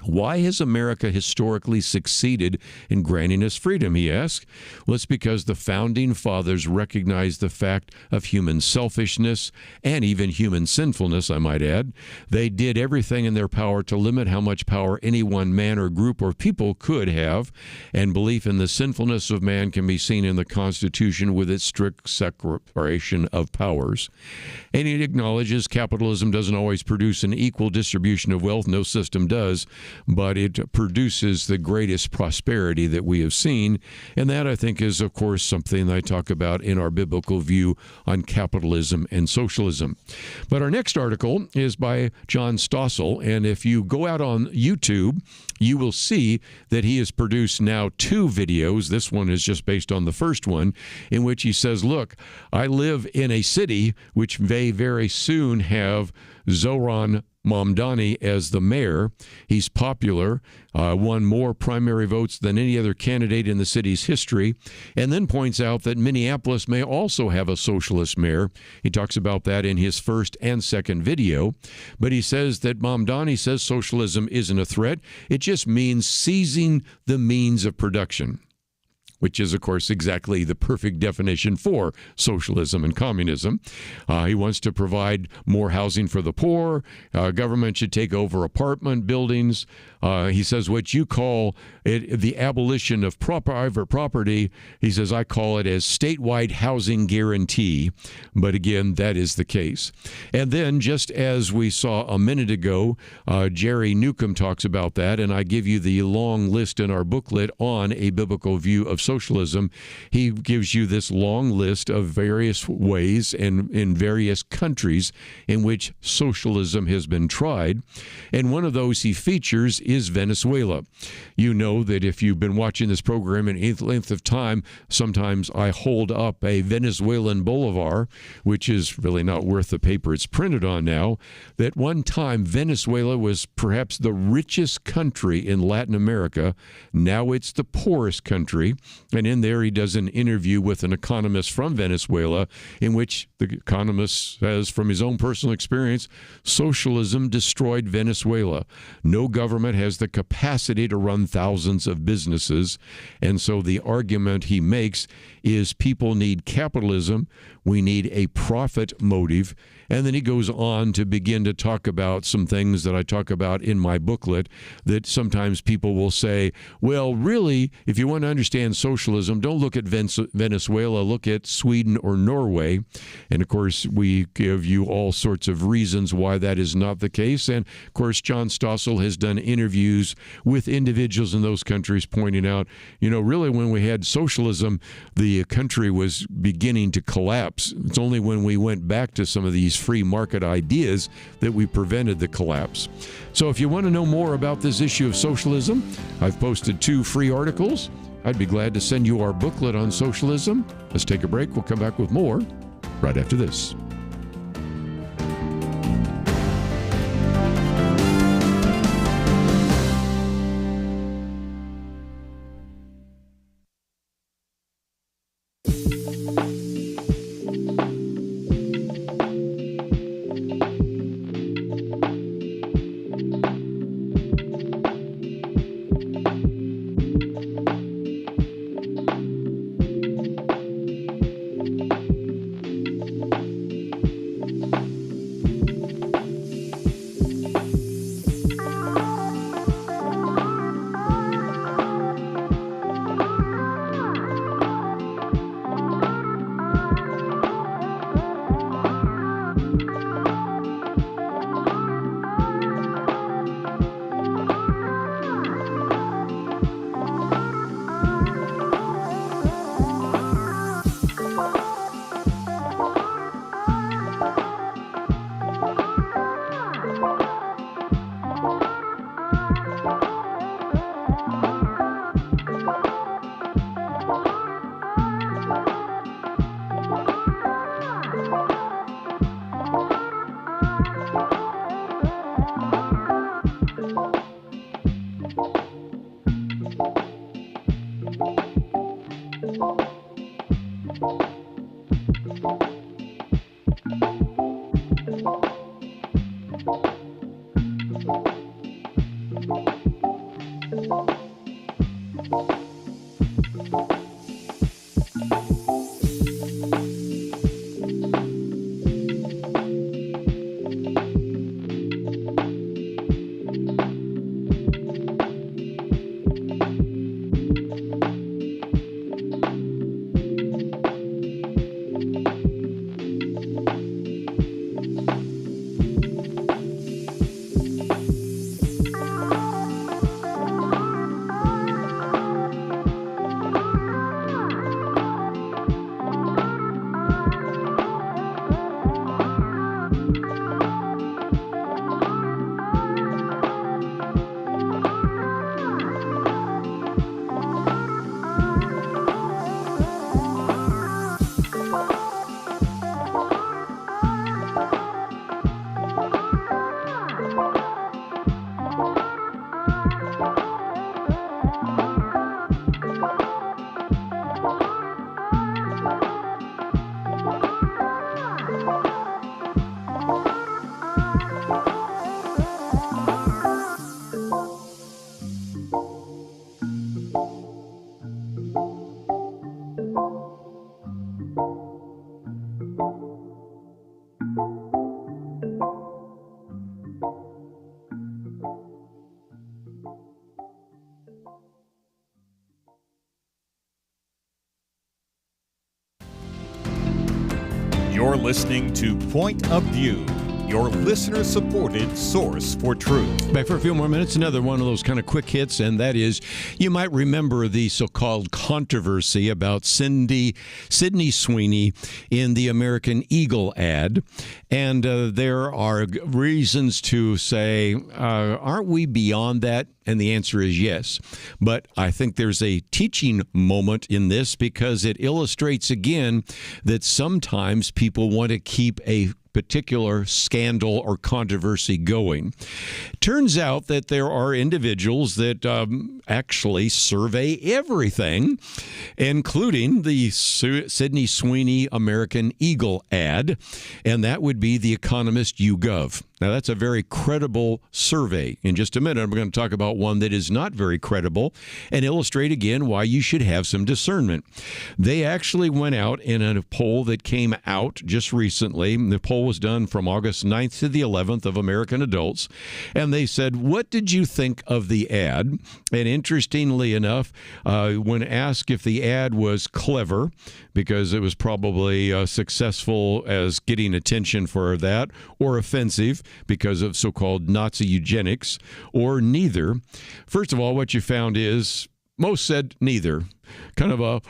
Why has America historically succeeded in granting us freedom, he asks? Well, it's because the founding fathers recognized the fact of human selfishness and even human sinfulness, I might add. They did everything in their power to limit how much power any one man or group or people could have, and belief in the sinfulness of man can be seen in the Constitution with its strict separation of powers. And it acknowledges capitalism doesn't always produce an equal distribution of wealth. No system does. But it produces the greatest prosperity that we have seen. And that, I think, is, of course, something I talk about in our biblical view on capitalism and socialism. But our next article is by John Stossel. And if you go out on YouTube, you will see that he has produced now 2 videos. This one is just based on the first one, in which he says, look, I live in a city which may very soon have Zoran Mamdani as the mayor. He's popular, won more primary votes than any other candidate in the city's history, and then points out that Minneapolis may also have a socialist mayor. He talks about that in his first and second video, but he says that Mamdani says socialism isn't a threat. It just means seizing the means of production, which is, of course, exactly the perfect definition for socialism and communism. He wants to provide more housing for the poor. Government should take over apartment buildings. He says what you call it the abolition of private property. He says, I call it as statewide housing guarantee. But again, that is the case. And then, just as we saw a minute ago, Jerry Newcomb talks about that, and I give you the long list in our booklet on a biblical view of socialism. He gives you this long list of various ways and in various countries in which socialism has been tried. And one of those he features is Venezuela. You know that if you've been watching this program in any length of time, sometimes I hold up a Venezuelan bolivar, which is really not worth the paper it's printed on now. That one time Venezuela was perhaps the richest country in Latin America. Now it's the poorest country. And in there he does an interview with an economist from Venezuela in which the economist says from his own personal experience, socialism destroyed Venezuela. No government has the capacity to run thousands of businesses. And so the argument he makes is people need capitalism. We need a profit motive. And then he goes on to begin to talk about some things that I talk about in my booklet, that sometimes people will say, well, really, if you want to understand socialism, don't look at Venezuela, look at Sweden or Norway. And of course, we give you all sorts of reasons why that is not the case. And of course, John Stossel has done interviews with individuals in those countries pointing out, really when we had socialism, the country was beginning to collapse. It's only when we went back to some of these free market ideas that we prevented the collapse. So if you want to know more about this issue of socialism, I've posted 2 free articles. I'd be glad to send you our booklet on socialism. Let's take a break. We'll come back with more right after this. You're listening to Point of View, your listener-supported source for truth. Back for a few more minutes, another one of those kind of quick hits, and that is, you might remember the so-called controversy about Sydney Sweeney in the American Eagle ad. And there are reasons to say, aren't we beyond that? And the answer is yes. But I think there's a teaching moment in this because it illustrates again that sometimes people want to keep a particular scandal or controversy going. Turns out that there are individuals that actually survey everything, including the Sydney Sweeney American Eagle ad, and that would be the economist YouGov. Now, that's a very credible survey. In just a minute, I'm going to talk about one that is not very credible and illustrate again why you should have some discernment. They actually went out in a poll that came out just recently. The poll was done from August 9th to the 11th of American adults. And they said, what did you think of the ad? And interestingly enough, when asked if the ad was clever, because it was probably successful as getting attention for that, or offensive because of so-called Nazi eugenics, or neither. First of all, what you found is most said neither. Kind of a,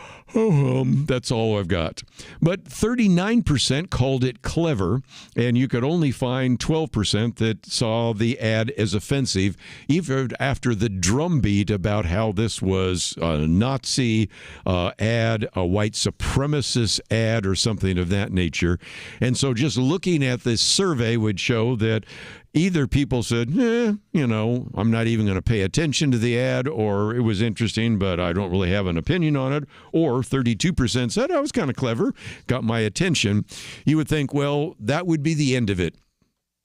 that's all I've got. But 39% called it clever, and you could only find 12% that saw the ad as offensive, even after the drumbeat about how this was a Nazi ad, a white supremacist ad, or something of that nature. And so just looking at this survey would show that either people said, I'm not even going to pay attention to the ad, or it was interesting, but I don't really have an opinion on it, or 32% said, I was kind of clever, got my attention. You would think, well, that would be the end of it.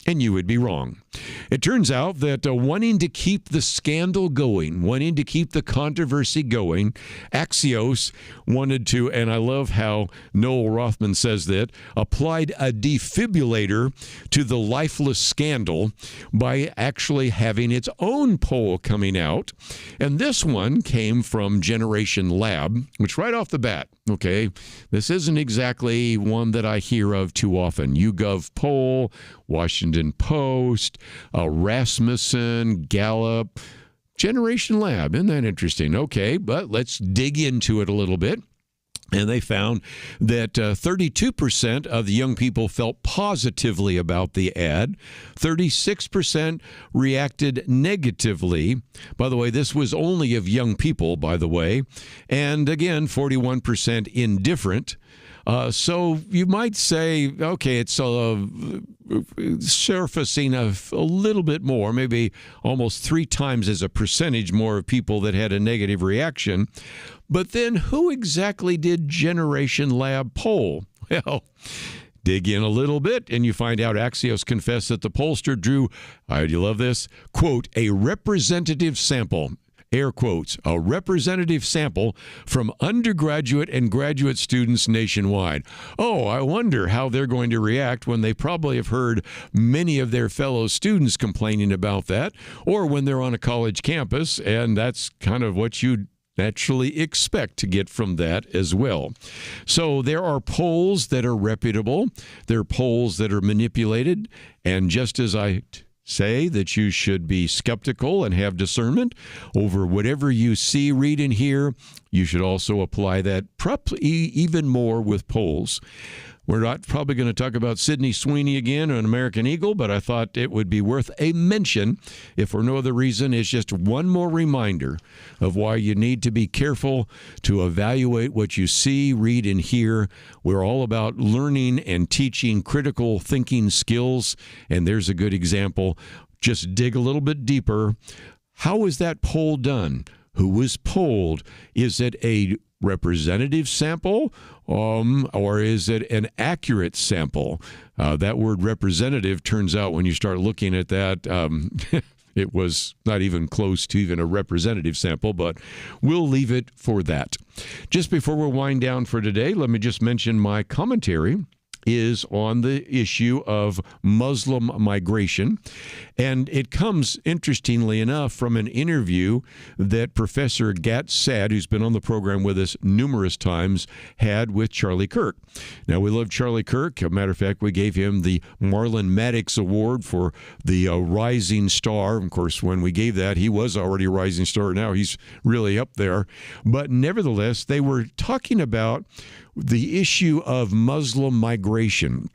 And you would be wrong. It turns out that wanting to keep the scandal going, wanting to keep the controversy going, Axios wanted to, and I love how Noel Rothman says that, applied a defibrillator to the lifeless scandal by actually having its own poll coming out. And this one came from Generation Lab, which right off the bat, okay, this isn't exactly one that I hear of too often. YouGov poll, Washington Post, Rasmussen, Gallup, Generation Lab. Isn't that interesting? Okay, but let's dig into it a little bit. And they found that 32% of the young people felt positively about the ad. 36% reacted negatively. By the way, this was only of young people, by the way. And again, 41% indifferent. So you might say, okay, it's surfacing a little bit more, maybe almost 3 times as a percentage more of people that had a negative reaction. But then who exactly did Generation Lab poll? Well, dig in a little bit and you find out Axios confessed that the pollster drew, do you love this, quote, a representative sample. Air quotes, a representative sample from undergraduate and graduate students nationwide. Oh, I wonder how they're going to react when they probably have heard many of their fellow students complaining about that, or when they're on a college campus, and that's kind of what you'd naturally expect to get from that as well. So there are polls that are reputable, there are polls that are manipulated, and just as I say that you should be skeptical and have discernment over whatever you see, read, and hear, you should also apply that even more with polls. We're not probably going to talk about Sydney Sweeney again or an American Eagle, but I thought it would be worth a mention, if for no other reason, it's just one more reminder of why you need to be careful to evaluate what you see, read, and hear. We're all about learning and teaching critical thinking skills, and there's a good example. Just dig a little bit deeper. How was that poll done? Who was polled? Is it a representative sample, or is it an accurate sample? That word representative turns out when you start looking at that, it was not even close to even a representative sample, but we'll leave it for that. Just before we wind down for today, let me just mention my commentary is on the issue of Muslim migration. And it comes, interestingly enough, from an interview that Professor Gat Sad, who's been on the program with us numerous times, had with Charlie Kirk. Now, we love Charlie Kirk. As a matter of fact, we gave him the Marlon Maddox Award for the Rising Star. Of course, when we gave that, he was already a rising star. Now he's really up there. But nevertheless, they were talking about the issue of Muslim migration.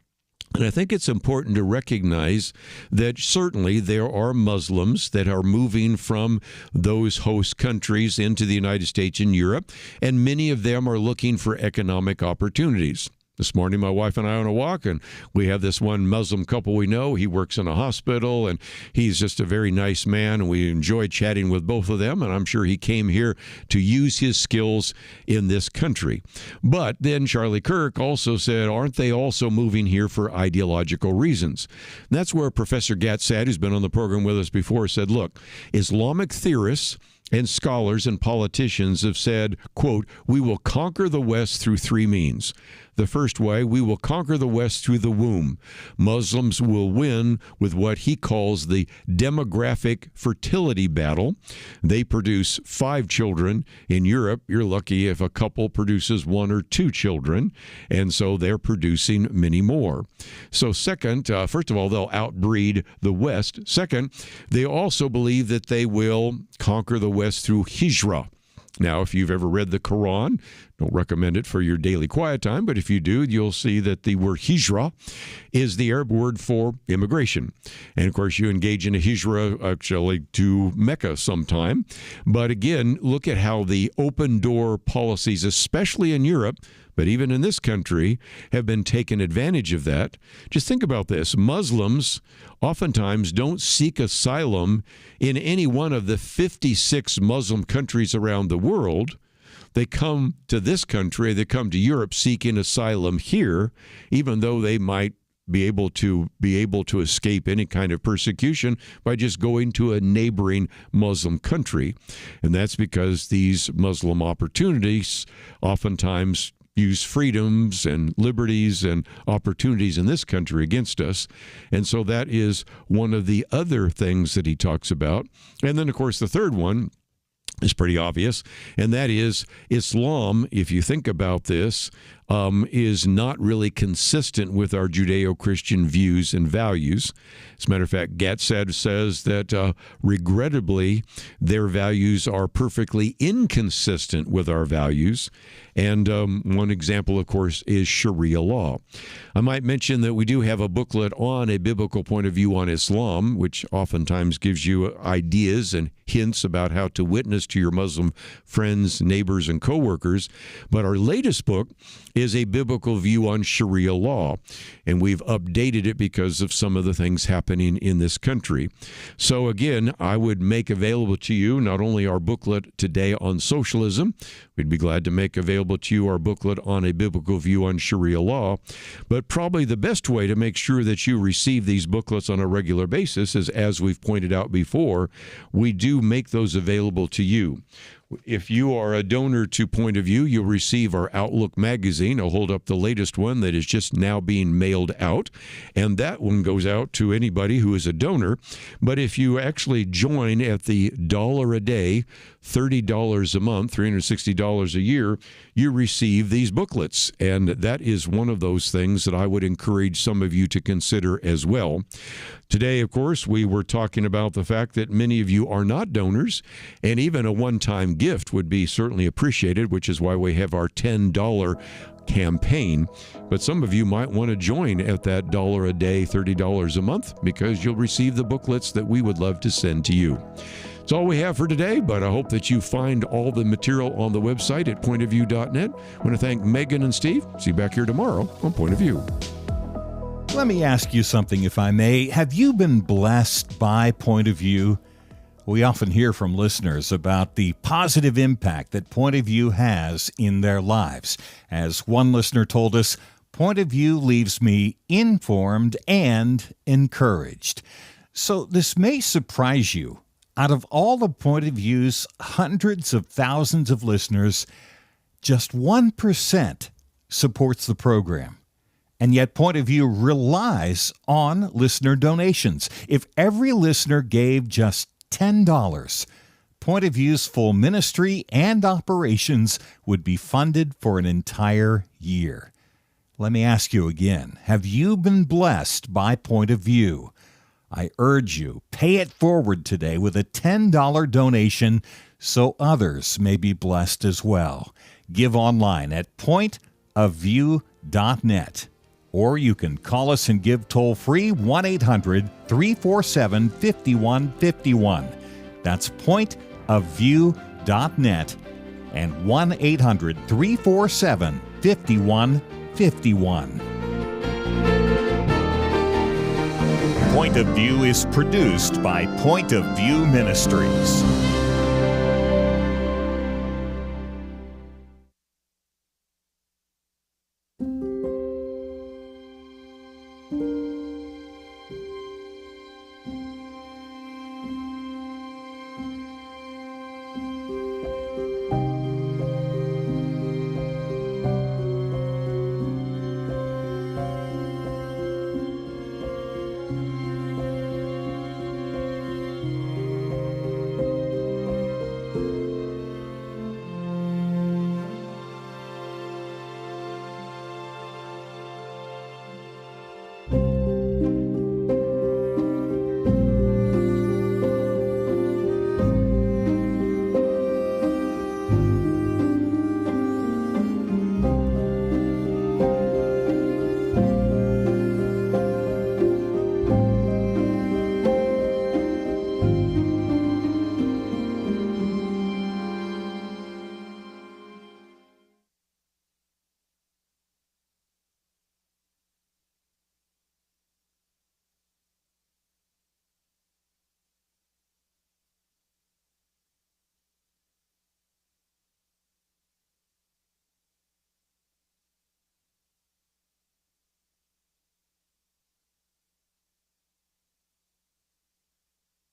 And I think it's important to recognize that certainly there are Muslims that are moving from those host countries into the United States and Europe, and many of them are looking for economic opportunities. This morning, my wife and I are on a walk, and we have this one Muslim couple we know. He works in a hospital, and he's just a very nice man, and we enjoy chatting with both of them, and I'm sure he came here to use his skills in this country. But then Charlie Kirk also said, aren't they also moving here for ideological reasons? And that's where Professor Gatsad, who's been on the program with us before, said, look, Islamic theorists and scholars and politicians have said, quote, we will conquer the West through three means. The first way, we will conquer the West through the womb. Muslims will win with what he calls the demographic fertility battle. They produce 5 children. In Europe, you're lucky if a couple produces 1 or 2 children, and so they're producing many more. So second, first of all, they'll outbreed the West. Second, they also believe that they will conquer the West through hijrah. Now, if you've ever read the Quran, don't recommend it for your daily quiet time, but if you do, you'll see that the word hijrah is the Arab word for immigration. And, of course, you engage in a hijrah actually to Mecca sometime. But, again, look at how the open-door policies, especially in Europe, but even in this country, have been taken advantage of that. Just think about this. Muslims oftentimes don't seek asylum in any one of the 56 Muslim countries around the world. They come to this country, they come to Europe seeking asylum here, even though they might be able to escape any kind of persecution by just going to a neighboring Muslim country. And that's because these Muslim opportunities oftentimes use freedoms and liberties and opportunities in this country against us. And so that is one of the other things that he talks about. And then, of course, the third one is pretty obvious, and that is Islam, if you think about this, is not really consistent with our Judeo-Christian views and values. As a matter of fact, Gatsad says that regrettably, their values are perfectly inconsistent with our values. And one example, of course, is Sharia law. I might mention that we do have a booklet on a biblical point of view on Islam, which oftentimes gives you ideas and hints about how to witness to your Muslim friends, neighbors, and coworkers. But our latest book is a biblical view on Sharia law, and we've updated it because of some of the things happening in this country. So again, I would make available to you not only our booklet today on socialism, we'd be glad to make available to you our booklet on a biblical view on Sharia law, but probably the best way to make sure that you receive these booklets on a regular basis is, as we've pointed out before, we do make those available to you. If you are a donor to Point of View, you'll receive our Outlook magazine. I'll hold up the latest one that is just now being mailed out, and that one goes out to anybody who is a donor. But if you actually join at the $1 a day, $30 a month, $360 a year, you receive these booklets. And that is one of those things that I would encourage some of you to consider as well. Today, of course, we were talking about the fact that many of you are not donors, and even a one-time gift would be certainly appreciated, which is why we have our $10 campaign. But some of you might want to join at that $1 a day, $30 a month, because you'll receive the booklets that we would love to send to you. That's all we have for today, but I hope that you find all the material on the website at pointofview.net. I want to thank Megan and Steve. See you back here tomorrow on Point of View. Let me ask you something, if I may. Have you been blessed by Point of View? We often hear from listeners about the positive impact that Point of View has in their lives. As one listener told us, Point of View leaves me informed and encouraged. So this may surprise you. Out of all the Point of View's hundreds of thousands of listeners, just 1% supports the program. And yet Point of View relies on listener donations. If every listener gave just $10, Point of View's full ministry and operations would be funded for an entire year. Let me ask you again, have you been blessed by Point of View? I urge you, pay it forward today with a $10 donation so others may be blessed as well. Give online at pointofview.net. Or you can call us and give toll-free 1-800-347-5151. That's pointofview.net and 1-800-347-5151. 51. Point of View is produced by Point of View Ministries.